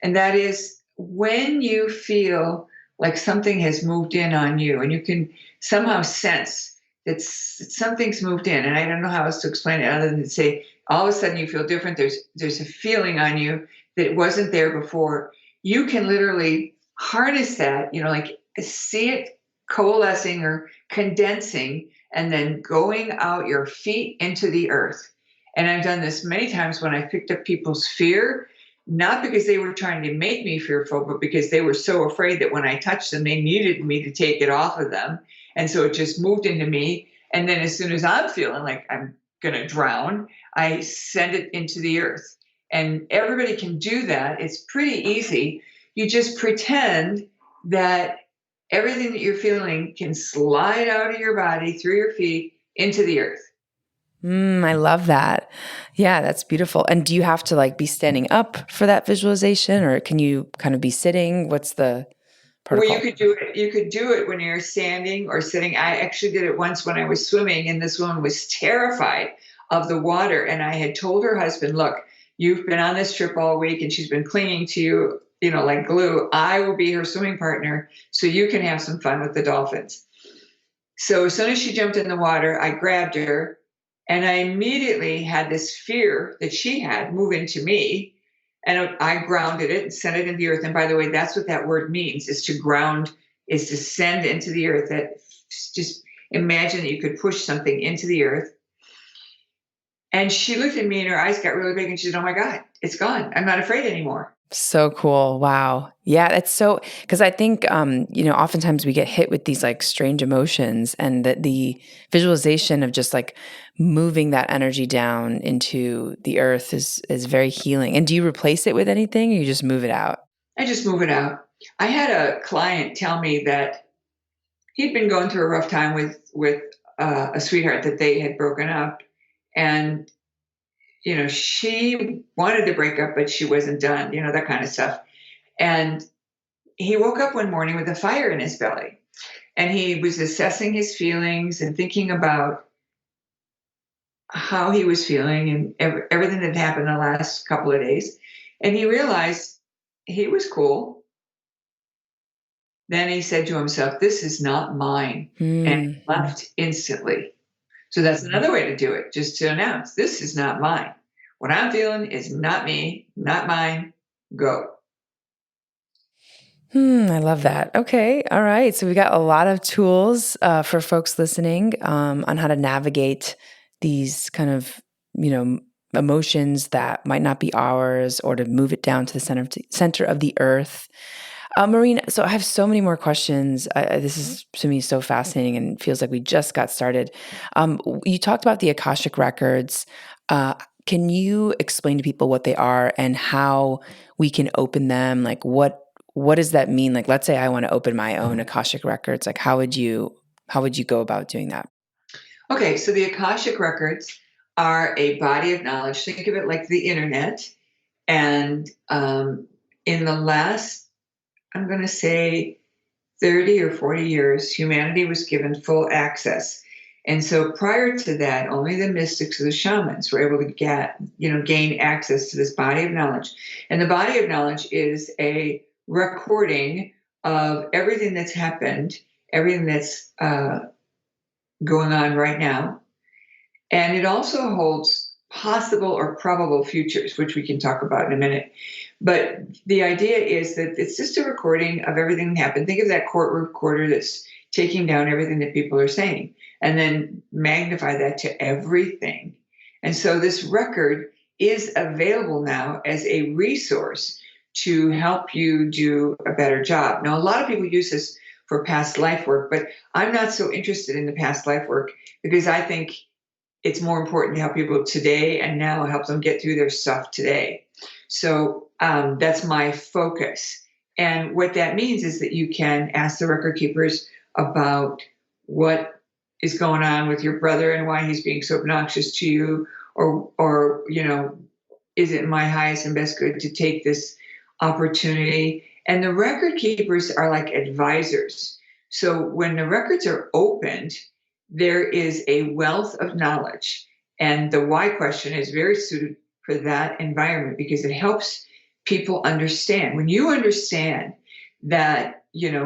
and that is when you feel like something has moved in on you and you can somehow sense that something's moved in, and I don't know how else to explain it other than to say all of a sudden you feel different. There's a feeling on you that wasn't there before. You can literally harness that, like see it coalescing or condensing and then going out your feet into the earth. And I've done this many times when I picked up people's fear, not because they were trying to make me fearful, but because they were so afraid that when I touched them, they needed me to take it off of them. And so it just moved into me. And then as soon as I'm feeling like I'm going to drown, I send it into the earth. And everybody can do that. It's pretty easy. You just pretend that everything that you're feeling can slide out of your body through your feet into the earth. I love that. Yeah, that's beautiful. And do you have to be standing up for that visualization, or can you kind of be sitting? What's the Well, protocol? you could do it. You could do it when you're standing or sitting. I actually did it once when I was swimming, and this woman was terrified of the water. And I had told her husband, "Look, you've been on this trip all week, and she's been clinging to you, like glue. I will be her swimming partner, so you can have some fun with the dolphins." So as soon as she jumped in the water, I grabbed her, and I immediately had this fear that she had move into me. And I grounded it and sent it into the earth. And by the way, that's what that word means, is to ground, is to send into the earth. That just imagine that you could push something into the earth. And she looked at me and her eyes got really big and she said, "Oh my God, it's gone. I'm not afraid anymore." So cool. Wow. Yeah, that's so, because I think, oftentimes we get hit with these strange emotions, and that the visualization of just moving that energy down into the earth is very healing. And do you replace it with anything, or you just move it out? I just move it out. I had a client tell me that he'd been going through a rough time with a sweetheart that they had broken up. And she wanted to break up, but she wasn't done, that kind of stuff. And he woke up one morning with a fire in his belly, and he was assessing his feelings and thinking about how he was feeling and everything that happened the last couple of days. And he realized he was cool. Then he said to himself, "This is not mine," and Hmm. left instantly. So that's another way to do it, just to announce, "This is not mine. What I'm feeling is not me, not mine. Go." I love that. Okay. All right. So we got a lot of tools for folks listening on how to navigate these kind of, emotions that might not be ours, or to move it down to the center of the earth. Maureen, so I have so many more questions. This is to me so fascinating, and feels like we just got started. You talked about the Akashic Records. Can you explain to people what they are and how we can open them? What does that mean? Let's say I want to open my own Akashic Records. How would you go about doing that? Okay, so the Akashic Records are a body of knowledge. Think of it like the internet. And in the last, I'm going to say, 30 or 40 years, humanity was given full access. And so prior to that, only the mystics or the shamans were able to gain access to this body of knowledge. And the body of knowledge is a recording of everything that's happened, everything that's going on right now. And it also holds possible or probable futures, which we can talk about in a minute. But the idea is that it's just a recording of everything that happened. Think of that court recorder that's taking down everything that people are saying, and then magnify that to everything. And so this record is available now as a resource to help you do a better job. Now, a lot of people use this for past life work, but I'm not so interested in the past life work because I think it's more important to help people today and now, help them get through their stuff today. So that's my focus. And what that means is that you can ask the record keepers about what is going on with your brother and why he's being so obnoxious to you, or is it my highest and best good to take this opportunity? And the record keepers are like advisors. So when the records are opened, there is a wealth of knowledge. And the why question is very suited for that environment because it helps people understand. When you understand that, there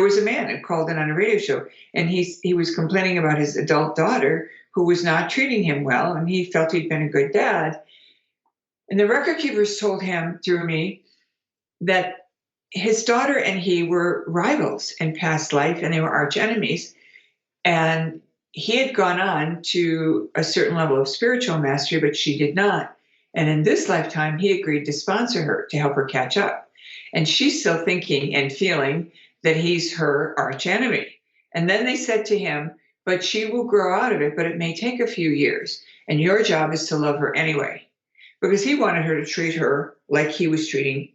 was a man who called in on a radio show, and he was complaining about his adult daughter who was not treating him well, and he felt he'd been a good dad. And the record keepers told him through me that his daughter and he were rivals in past life, and they were arch enemies. And he had gone on to a certain level of spiritual mastery, but she did not. And in this lifetime, he agreed to sponsor her to help her catch up. And she's still thinking and feeling that he's her arch enemy. And then they said to him, but she will grow out of it, but it may take a few years. And your job is to love her anyway. Because he wanted her to treat her like he wanted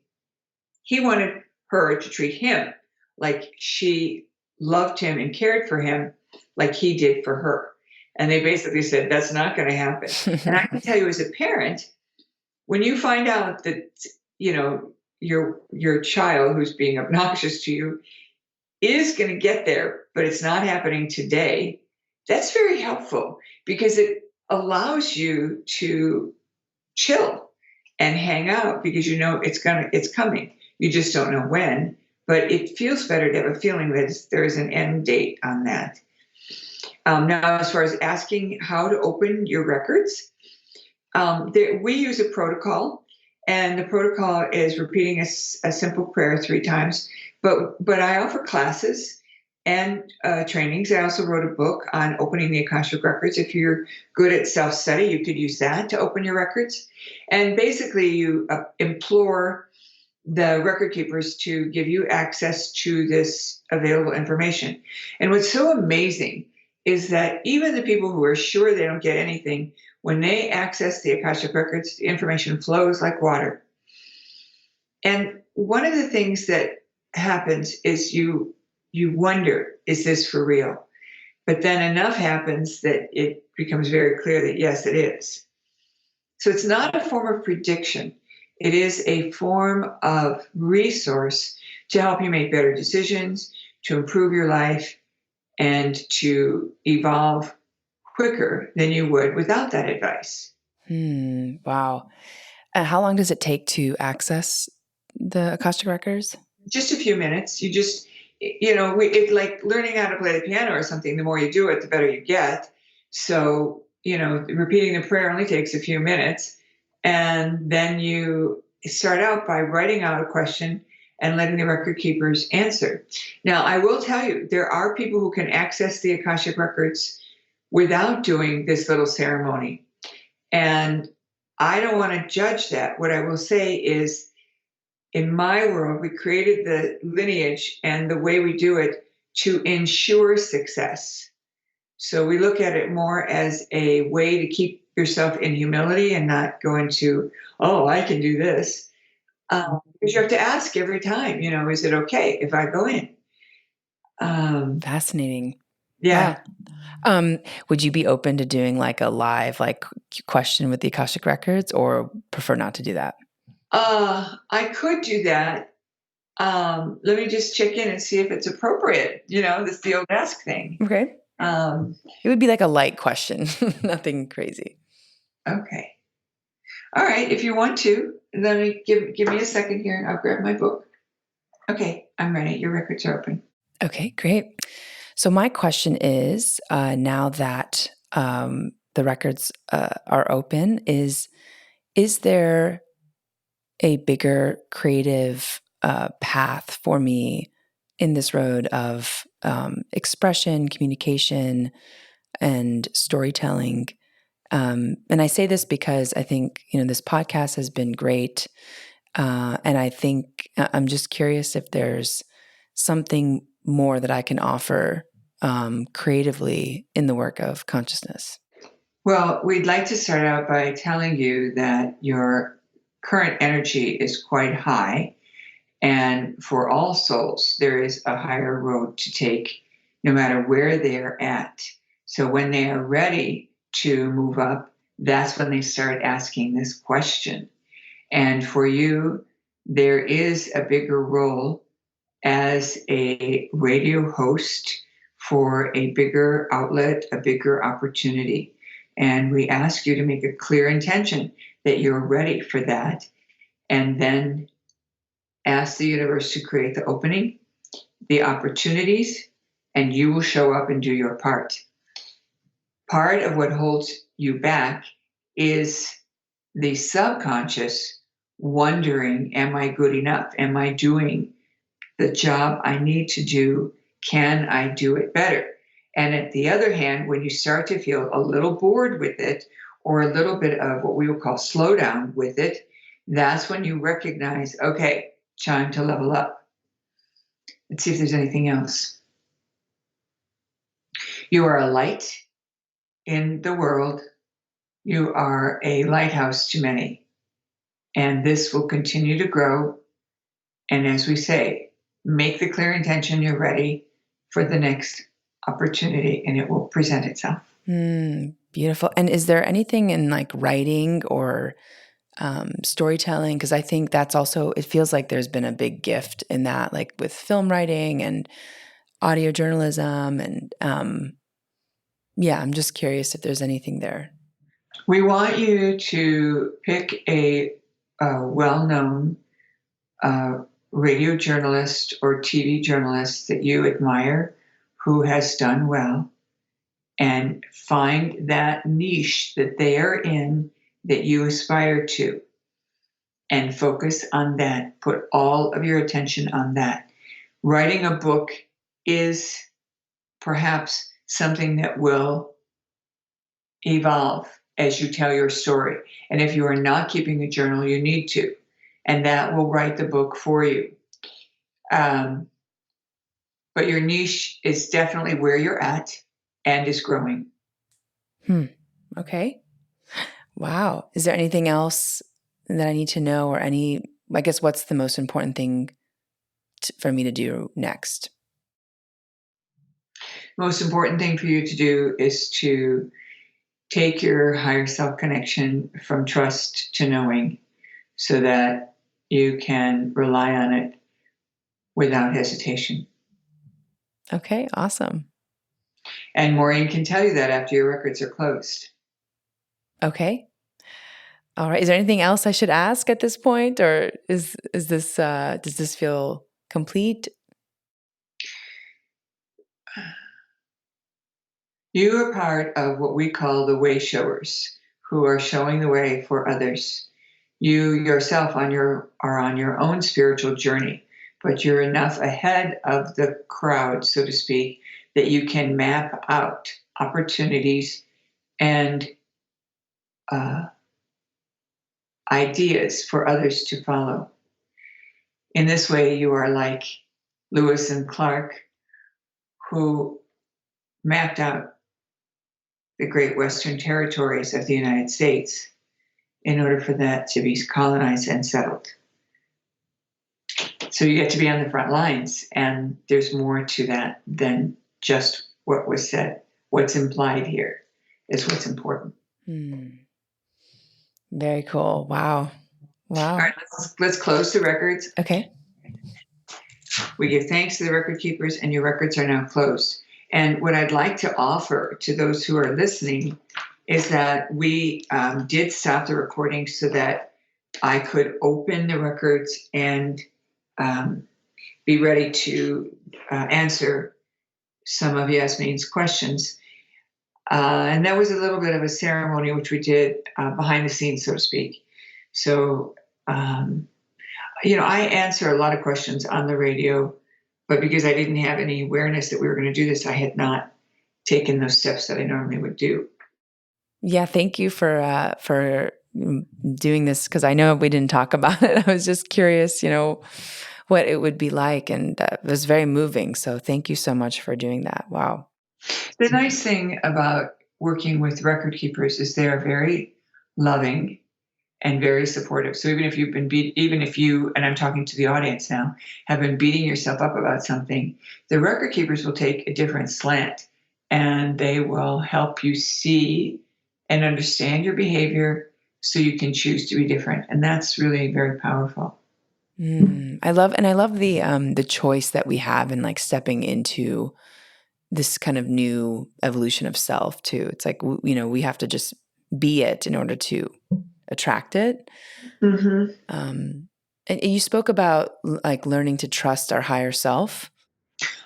her to treat him like she loved him and cared for him like he did for her. And they basically said, that's not going to happen. And I can tell you as a parent, when you find out that, your child who's being obnoxious to you is going to get there, but it's not happening today, that's very helpful because it allows you to chill and hang out because it's coming. You just don't know when, but it feels better to have a feeling that there is an end date on that. Now, as far as asking how to open your records, we use a protocol, and the protocol is repeating a simple prayer 3 times. But I offer classes and trainings. I also wrote a book on opening the Akashic Records. If you're good at self-study, you could use that to open your records. And basically, you implore the record keepers to give you access to this available information. And what's so amazing is that even the people who are sure they don't get anything, when they access the Akashic Records, the information flows like water. And one of the things that happens is you wonder, is this for real? But then enough happens that it becomes very clear that yes, it is. So it's not a form of prediction. It is a form of resource to help you make better decisions, to improve your life, and to evolve quicker than you would without that advice. Wow. And how long does it take to access the Akashic Records? Just a few minutes. You just, it's like learning how to play the piano or something. The more you do it, the better you get. So, repeating the prayer only takes a few minutes. And then you start out by writing out a question and letting the record keepers answer. Now, I will tell you, there are people who can access the Akashic Records without doing this little ceremony. And I don't want to judge that. What I will say is, in my world, we created the lineage and the way we do it to ensure success. So we look at it more as a way to keep yourself in humility and not go into, oh, I can do this. Because you have to ask every time, is it okay if I go in? Fascinating. Yeah. Wow. Would you be open to doing like a live question with the Akashic Records, or prefer not to do that? I could do that. Let me just check in and see if it's appropriate. This the old ask thing. Okay. It would be like a light question, nothing crazy. Okay. All right. If you want to, let me give me a second here, and I'll grab my book. Okay, I'm ready. Your records are open. Okay, great. So my question is, now that the records are open, is there a bigger creative path for me in this road of expression, communication, and storytelling? And I say this because I think, this podcast has been great. And I think I'm just curious if there's something more that I can offer creatively in the work of consciousness? Well, we'd like to start out by telling you that your current energy is quite high. And for all souls, there is a higher road to take, no matter where they're at. So when they are ready to move up, that's when they start asking this question. And for you, there is a bigger role as a radio host for a bigger outlet, a bigger opportunity. And we ask you to make a clear intention that you're ready for that. And then ask the universe to create the opening, the opportunities, and you will show up and do your part. Part of what holds you back is the subconscious wondering, am I good enough? Am I doing the job I need to do? Can I do it better? And at the other hand, when you start to feel a little bored with it, or a little bit of what we will call slowdown with it, that's when you recognize, okay, time to level up. Let's see if there's anything else. You are a light in the world. You are a lighthouse to many. And this will continue to grow. And as we say, make the clear intention you're ready for the next opportunity, and it will present itself. Beautiful. And is there anything in like writing or storytelling? Because I think that's also, it feels like there's been a big gift in that, like with film writing and audio journalism. And I'm just curious if there's anything there. We want you to pick a well-known radio journalist or TV journalist that you admire who has done well, and find that niche that they are in that you aspire to, and focus on that. Put all of your attention on that. Writing a book is perhaps something that will evolve as you tell your story. And if you are not keeping a journal, you need to, and that will write the book for you. But your niche is definitely where you're at and is growing. Okay. Wow. Is there anything else that I need to know, or I guess what's the most important thing for me to do next? Most important thing for you to do is to take your higher self connection from trust to knowing, so that you can rely on it without hesitation. Okay, awesome. And Maureen can tell you that after your records are closed. Okay. All right. Is there anything else I should ask at this point, or is this does this feel complete? You are part of what we call the way showers, who are showing the way for others. You yourself are on your own spiritual journey, but you're enough ahead of the crowd, so to speak, that you can map out opportunities and ideas for others to follow. In this way, you are like Lewis and Clark, who mapped out the great Western territories of the United States in order for that to be colonized and settled. So you get to be on the front lines, and there's more to that than just what was said. What's implied here is what's important. Very cool. Wow. All right, let's close the records. Okay. We give thanks to the record keepers, and your records are now closed. And what I'd like to offer to those who are listening is that we did stop the recording so that I could open the records and be ready to answer some of Yasmin's questions. And that was a little bit of a ceremony, which we did behind the scenes, so to speak. So, I answer a lot of questions on the radio, but because I didn't have any awareness that we were going to do this, I had not taken those steps that I normally would do. Yeah, thank you for doing this, because I know we didn't talk about it. I was just curious, what it would be like. And that was very moving. So thank you so much for doing that. Wow. The nice thing about working with record keepers is they are very loving and very supportive. So even if you've been even if you, and I'm talking to the audience now, have been beating yourself up about something, the record keepers will take a different slant and they will help you see and understand your behavior so you can choose to be different. And that's really very powerful. I love the choice that we have in like stepping into this kind of new evolution of self too. It's like, we have to just be it in order to attract it. Mm-hmm. And you spoke about like learning to trust our higher self.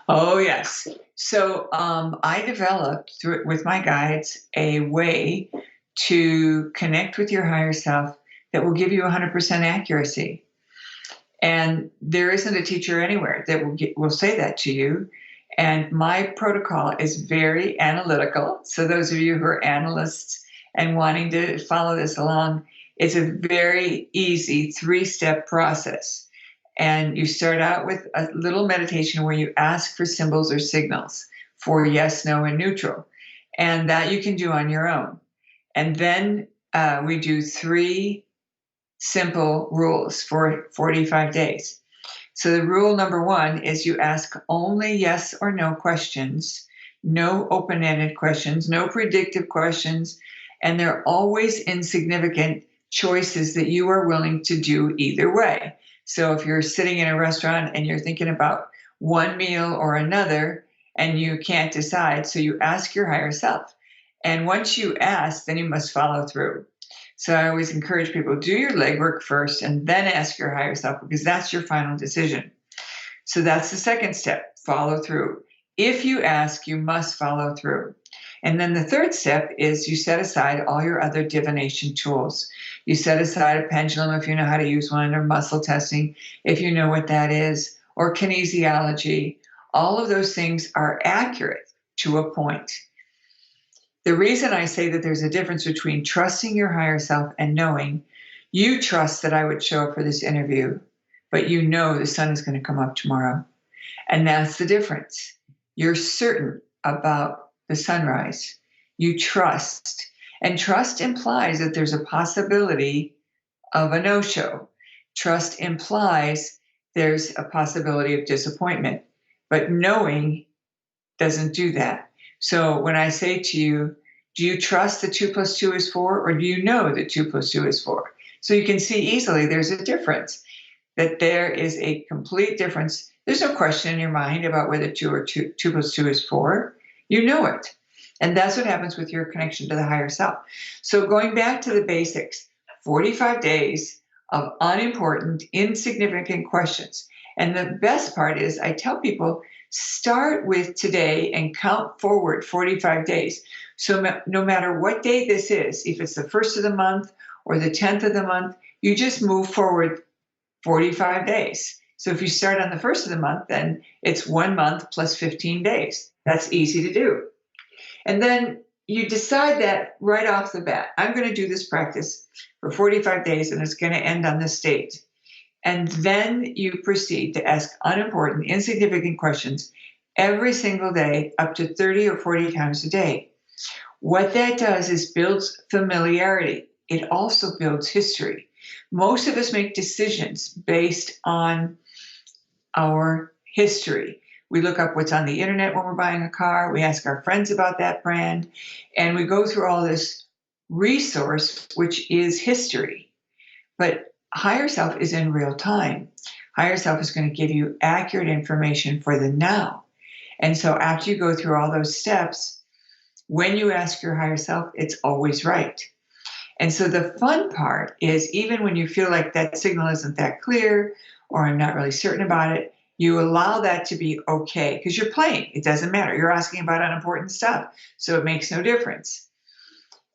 Oh, yes. So I developed with my guides a way to connect with your higher self that will give you 100% accuracy. And there isn't a teacher anywhere that will say that to you. And my protocol is very analytical. So those of you who are analysts and wanting to follow this along, it's a very easy 3-step process. And you start out with a little meditation where you ask for symbols or signals for yes, no, and neutral. And that you can do on your own. And then we do 3 simple rules for 45 days. So the rule number 1 is you ask only yes or no questions, no open-ended questions, no predictive questions, and they're always insignificant choices that you are willing to do either way. So if you're sitting in a restaurant and you're thinking about one meal or another and you can't decide, so you ask your higher self. And once you ask, then you must follow through. So I always encourage people, do your legwork first and then ask your higher self, because that's your final decision. So that's the second step, follow through. If you ask, you must follow through. And then the third step is you set aside all your other divination tools. You set aside a pendulum if you know how to use one, or muscle testing if you know what that is, or kinesiology. All of those things are accurate to a point. The reason I say that there's a difference between trusting your higher self and knowing you trust that I would show up for this interview, but you know the sun is going to come up tomorrow. And that's the difference. You're certain about the sunrise. You trust. And trust implies that there's a possibility of a no-show. Trust implies there's a possibility of disappointment. But knowing doesn't do that. So when I say to you, do you trust that 2 + 2 is 4, or do you know that 2 + 2 is 4? So you can see easily there's a difference, that there is a complete difference. There's no question in your mind about whether 2 + 2 is 4. You know it. And that's what happens with your connection to the higher self. So going back to the basics, 45 days of unimportant, insignificant questions. And the best part is I tell people, start with today and count forward 45 days. So no matter what day this is, if it's the 1st of the month or the 10th of the month, you just move forward 45 days. So if you start on the 1st of the month, then it's 1 month plus 15 days. That's easy to do. And then you decide that right off the bat, I'm going to do this practice for 45 days and it's going to end on this date. And then you proceed to ask unimportant, insignificant questions every single day, up to 30 or 40 times a day. What that does is builds familiarity. It also builds history. Most of us make decisions based on our history. We look up what's on the internet when we're buying a car. We ask our friends about that brand. And we go through all this resource, which is history. But higher self is in real time. Higher self is going to give you accurate information for the now. And so after you go through all those steps, when you ask your higher self, it's always right. And so the fun part is, even when you feel like that signal isn't that clear, or I'm not really certain about it, you allow that to be okay, because you're playing. It doesn't matter. You're asking about unimportant stuff, so it makes no difference.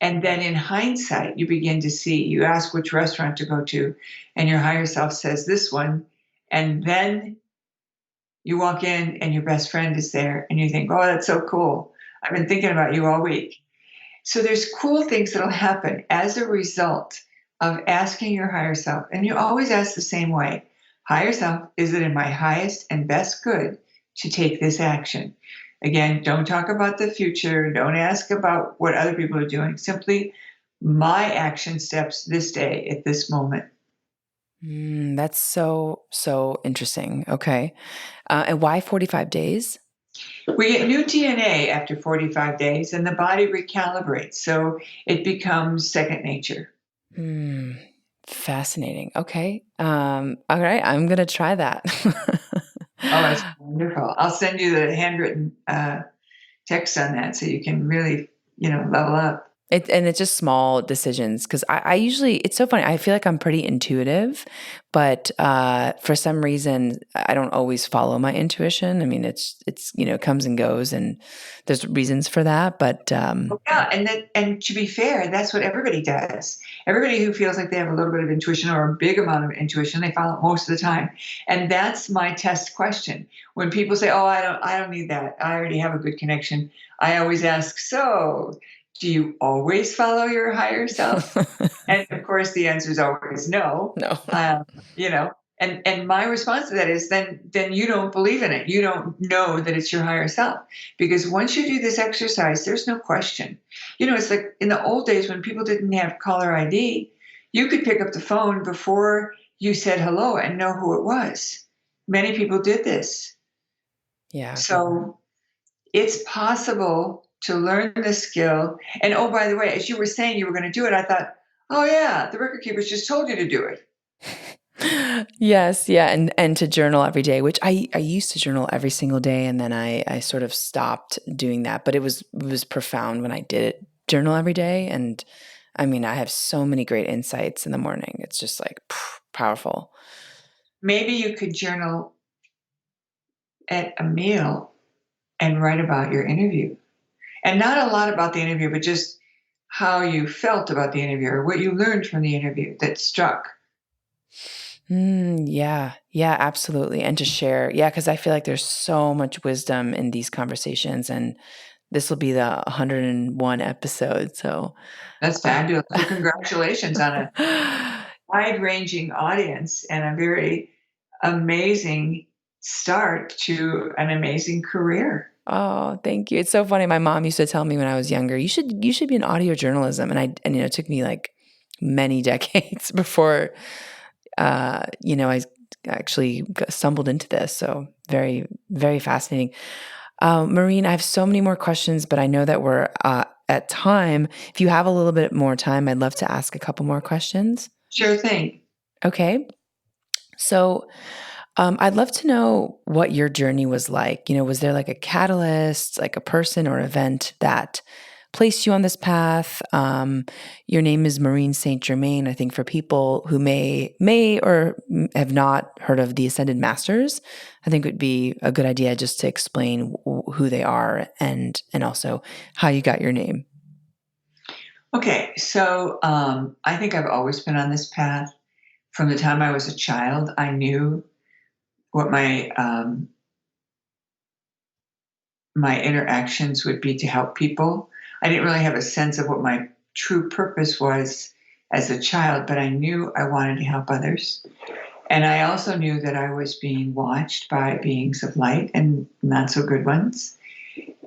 And then in hindsight, you begin to see, you ask which restaurant to go to, and your higher self says this one. And then you walk in and your best friend is there, and you think, oh, that's so cool. I've been thinking about you all week. So there's cool things that'll happen as a result of asking your higher self. And you always ask the same way. higher self, is it in my highest and best good to take this action? Again, don't talk about the future. Don't ask about what other people are doing. Simply my action steps this day at this moment. That's so interesting. Okay. And why 45 days? We get new DNA after 45 days, and the body recalibrates. So it becomes second nature. Hmm. Fascinating. Okay. All right. I'm going to try that. Oh, it's wonderful. I'll send you the handwritten text on that so you can really, level up. And it's just small decisions because I usually, it's so funny. I feel like I'm pretty intuitive, but for some reason, I don't always follow my intuition. I mean, it's it comes and goes, and there's reasons for that. But Yeah, and to be fair, that's what everybody does. Everybody who feels like they have a little bit of intuition or a big amount of intuition, they follow it most of the time. And that's my test question. When people say, "Oh, I don't need that. I already have a good connection." I always ask, "So, do you always follow your higher self?" And of course, the answer is always no. no. Um, you know, and my response to that is then you don't believe in it. You don't know that it's your higher self, because once you do this exercise, there's no question. It's like in the old days when people didn't have caller ID, you could pick up the phone before you said hello and know who it was. Many people did this. Yeah. So it's possible to learn the skill. And oh, by the way, as you were saying you were going to do it, I thought, oh yeah, the record keepers just told you to do it. Yes, yeah, and to journal every day, which I used to journal every single day, and then I sort of stopped doing that. But it was profound when I did it, journal every day, and I mean I have so many great insights in the morning. It's just like powerful. Maybe you could journal at a meal and write about your interview. And not a lot about the interview, but just how you felt about the interview or what you learned from the interview that struck. Yeah, yeah, absolutely, and to share, yeah, because I feel like there's so much wisdom in these conversations, and this will be the 101 episode. So, That's fabulous. Well, congratulations on a wide ranging audience and a very amazing start to an amazing career. oh, thank you. It's so funny. My mom used to tell me when I was younger, you should be in audio journalism, and it took me like many decades before I actually stumbled into this. So very, very fascinating. Maureen, I have so many more questions, but I know that we're at time. If you have a little bit more time, I'd love to ask a couple more questions. Sure thing. Okay. So, I'd love to know what your journey was like. Was there like a catalyst, like a person or event that placed you on this path? Your name is Maureen St. Germain. I think for people who may or have not heard of the Ascended Masters, I think it would be a good idea just to explain who they are and also how you got your name. Okay, so I think I've always been on this path. From the time I was a child, I knew what my interactions would be to help people. I didn't really have a sense of what my true purpose was as a child, but I knew I wanted to help others. And I also knew that I was being watched by beings of light and not so good ones.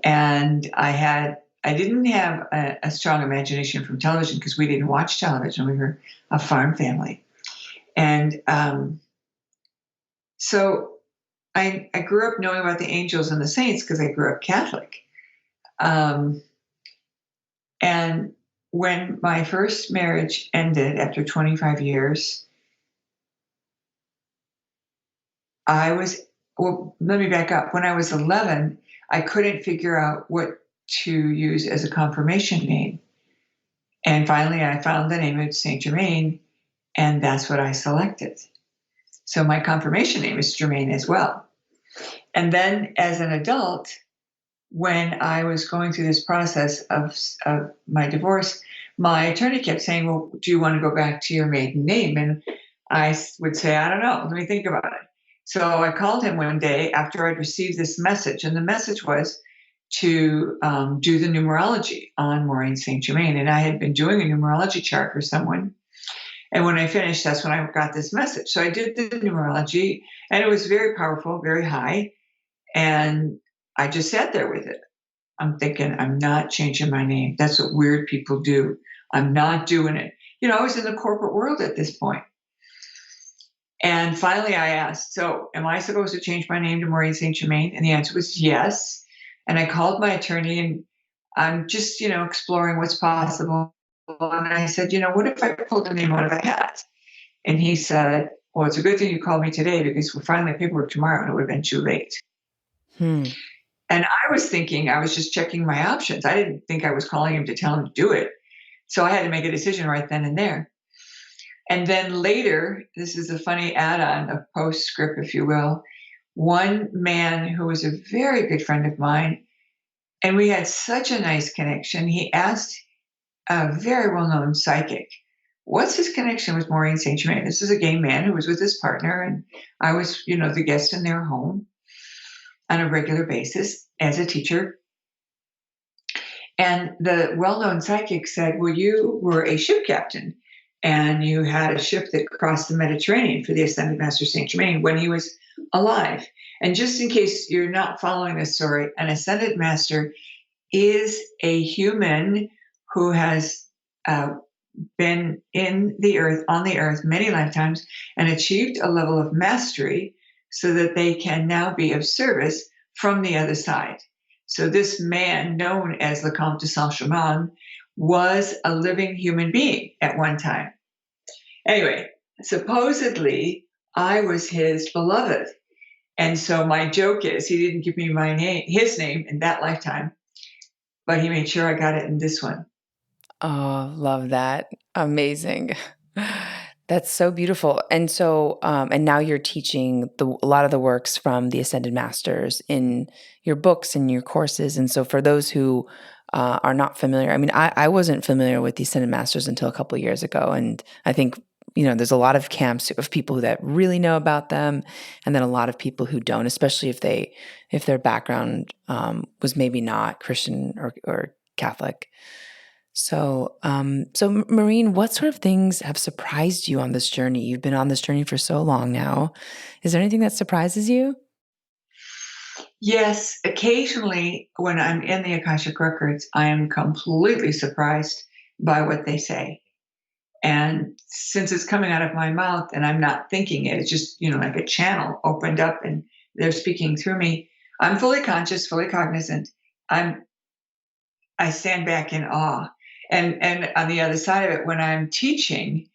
And I didn't have a strong imagination from television because we didn't watch television. We were a farm family. And so I grew up knowing about the angels and the saints because I grew up Catholic. Um, and when my first marriage ended after 25 years, let me back up. When I was 11, I couldn't figure out what to use as a confirmation name. And finally, I found the name of Saint Germain, and that's what I selected. So my confirmation name is Germain as well. And then as an adult, when I was going through this process of my divorce, my attorney kept saying, well, do you want to go back to your maiden name? And I would say, I don't know. Let me think about it. So I called him one day after I'd received this message. And the message was to do the numerology on Maureen St. Germain. And I had been doing a numerology chart for someone. And when I finished, that's when I got this message. So I did the numerology, and it was very powerful, very high. And I just sat there with it. I'm thinking, I'm not changing my name. That's what weird people do. I'm not doing it. I was in the corporate world at this point. And finally I asked, so am I supposed to change my name to Maureen St. Germain? And the answer was yes. And I called my attorney, and I'm just, exploring what's possible. And I said, what if I pulled the name out of a hat? And he said, well, it's a good thing you called me today, because we're filing the paperwork tomorrow and it would have been too late. And I was thinking, I was just checking my options. I didn't think I was calling him to tell him to do it. So I had to make a decision right then and there. And then later, this is a funny add-on, a postscript, if you will. One man who was a very good friend of mine, and we had such a nice connection, he asked a very well-known psychic, what's his connection with Maureen St. Germain? This is a gay man who was with his partner, and I was, the guest in their home on a regular basis as a teacher. And the well-known psychic said, well, you were a ship captain, and you had a ship that crossed the Mediterranean for the Ascended Master St. Germain when he was alive. And just in case you're not following this story, an Ascended Master is a human who has been on the earth many lifetimes and achieved a level of mastery so that they can now be of service from the other side. So this man, known as the Comte de Saint-Germain, was a living human being at one time. Anyway, supposedly I was his beloved. And so my joke is, he didn't give me his name in that lifetime, but he made sure I got it in this one. Oh, love that. Amazing. That's so beautiful. And so, and now you're teaching a lot of the works from the Ascended Masters in your books and your courses. And so for those who are not familiar, I mean, I wasn't familiar with the Ascended Masters until a couple of years ago. And I think, there's a lot of camps of people that really know about them, and then a lot of people who don't, especially if their background was maybe not Christian or Catholic. So, Maureen, what sort of things have surprised you on this journey? You've been on this journey for so long now. Is there anything that surprises you? Yes, occasionally when I'm in the Akashic Records, I am completely surprised by what they say. And since it's coming out of my mouth and I'm not thinking it, it's just, like a channel opened up and they're speaking through me. I'm fully conscious, fully cognizant. I stand back in awe. And on the other side of it, when I'm teaching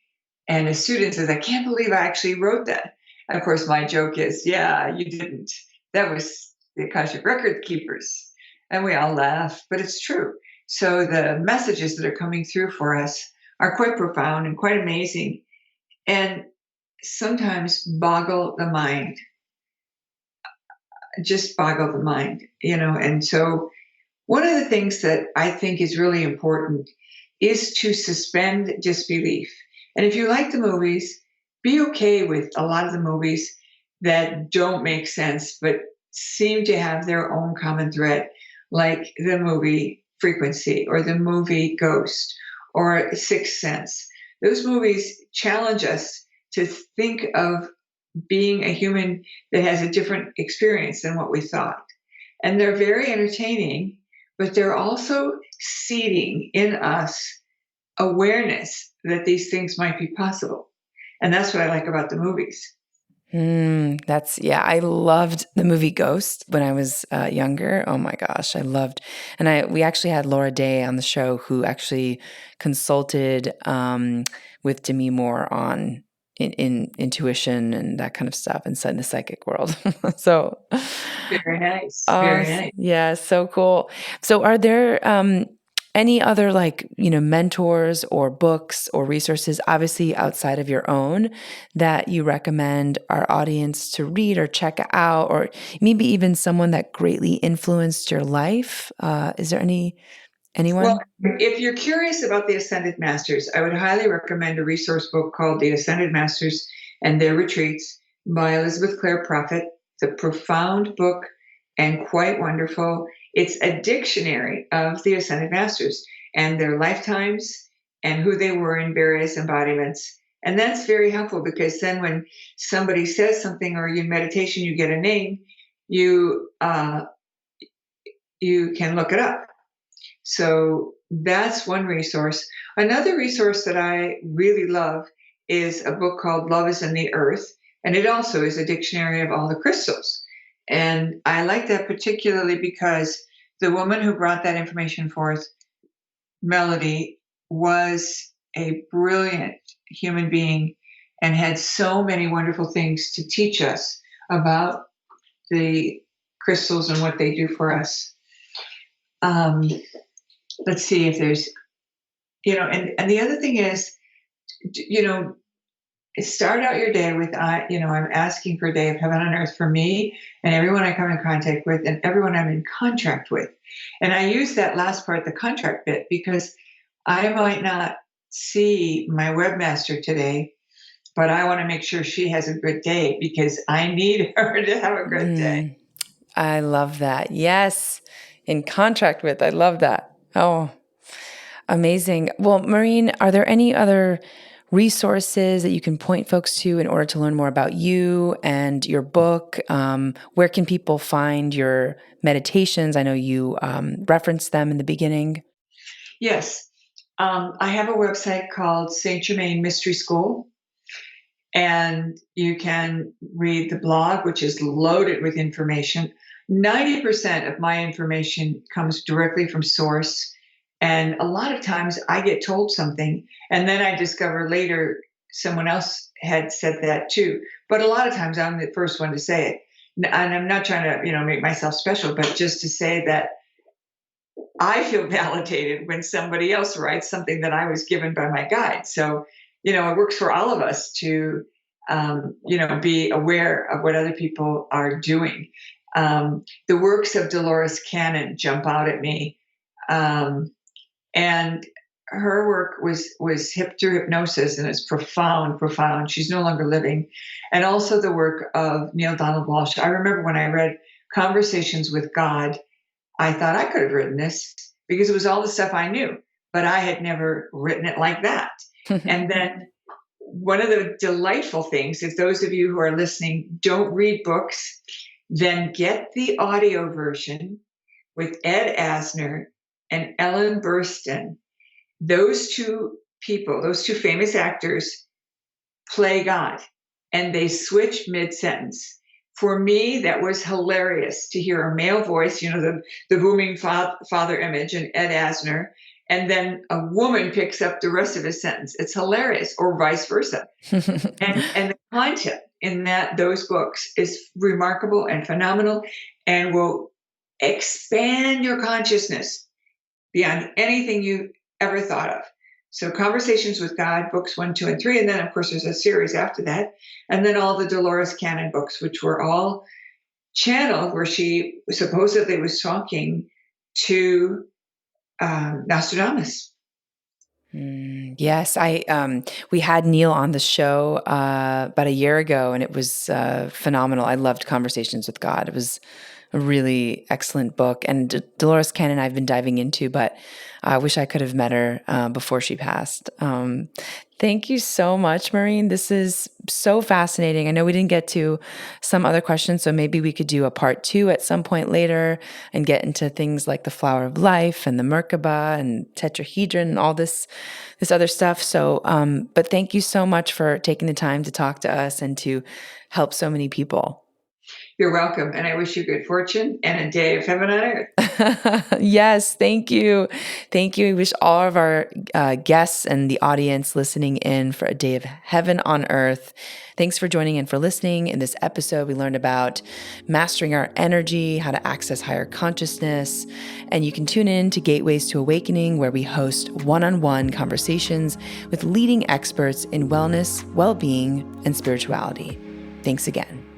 and a student says, I can't believe I actually wrote that. And of course, my joke is, yeah, you didn't. That was the Akashic Record keepers. And we all laugh, but it's true. So the messages that are coming through for us are quite profound and quite amazing, and sometimes boggle the mind, just boggle the mind, And so one of the things that I think is really important is to suspend disbelief. And if you like the movies, be okay with a lot of the movies that don't make sense, but seem to have their own common thread, like the movie Frequency or the movie Ghost or Sixth Sense. Those movies challenge us to think of being a human that has a different experience than what we thought. And they're very entertaining, but they're also seeding in us awareness that these things might be possible. And that's what I like about the movies. I loved the movie Ghost when I was younger. Oh my gosh, I loved, and we actually had Laura Day on the show who actually consulted with Demi Moore on in intuition and that kind of stuff inside the psychic world. So Very nice. Very nice. yeah, so cool. So are there any other mentors or books or resources, obviously outside of your own, that you recommend our audience to read or check out, or maybe even someone that greatly influenced your life? Is there anyone? Well, if you're curious about the Ascended Masters, I would highly recommend a resource book called The Ascended Masters and Their Retreats by Elizabeth Clare Prophet. It's a profound book and quite wonderful. It's a dictionary of the Ascended Masters and their lifetimes and who they were in various embodiments And that's very helpful, because then when somebody says something, or in meditation you get a name, you can look it up. So that's one resource. Another resource that I really love is a book called Love is in the Earth. And it also is a dictionary of all the crystals. And I like that particularly because the woman who brought that information forth, Melody, was a brilliant human being and had so many wonderful things to teach us about the crystals and what they do for us. Let's see if there's, and the other thing is, start out your day with, I'm asking for a day of heaven on earth for me and everyone I come in contact with and everyone I'm in contract with. And I use that last part, the contract bit, because I might not see my webmaster today, but I want to make sure she has a good day, because I need her to have a good day. I love that. Yes. In contract with, I love that. Oh, amazing. Well, Maureen, are there any other resources that you can point folks to in order to learn more about you and your book? Where can people find your meditations? I know you referenced them in the beginning. Yes. I have a website called St. Germain Mystery School, and you can read the blog, which is loaded with information. 90% of my information comes directly from source. And a lot of times I get told something, and then I discover later someone else had said that too. But a lot of times I'm the first one to say it. And I'm not trying to, make myself special, but just to say that I feel validated when somebody else writes something that I was given by my guide. So, it works for all of us to, be aware of what other people are doing. The works of Dolores Cannon jump out at me. And her work was through hypnosis, and it's profound. She's no longer living. And also the work of Neil Donald Walsh. I remember when I read Conversations with God, I thought I could have written this, because it was all the stuff I knew, but I had never written it like that. And then one of the delightful things, if those of you who are listening don't read books, then get the audio version with Ed Asner and Ellen Burstyn. Those two people, those two famous actors, play God, and they switch mid-sentence. For me, that was hilarious to hear a male voice, the booming father image, and Ed Asner, and then a woman picks up the rest of his sentence. It's hilarious, or vice versa. and the content in those books is remarkable and phenomenal, and will expand your consciousness beyond anything you ever thought of. So Conversations with God, books 1, 2, and 3. And then, of course, there's a series after that. And then all the Dolores Cannon books, which were all channeled, where she supposedly was talking to Nostradamus. Yes, we had Neil on the show about a year ago, and it was phenomenal. I loved Conversations with God. It was a really excellent book. And Dolores Cannon I've been diving into, but I wish I could have met her before she passed. Thank you so much, Maureen. This is so fascinating. I know we didn't get to some other questions, so maybe we could do a part 2 at some point later and get into things like the flower of life and the Merkaba and tetrahedron and all this other stuff. So, but thank you so much for taking the time to talk to us and to help so many people. You're welcome. And I wish you good fortune and a day of heaven on earth. Yes, thank you. Thank you. We wish all of our guests and the audience listening in for a day of heaven on earth. Thanks for joining in, for listening. In this episode, we learned about mastering our energy, how to access higher consciousness. And you can tune in to Gateways to Awakening, where we host one-on-one conversations with leading experts in wellness, well-being, and spirituality. Thanks again.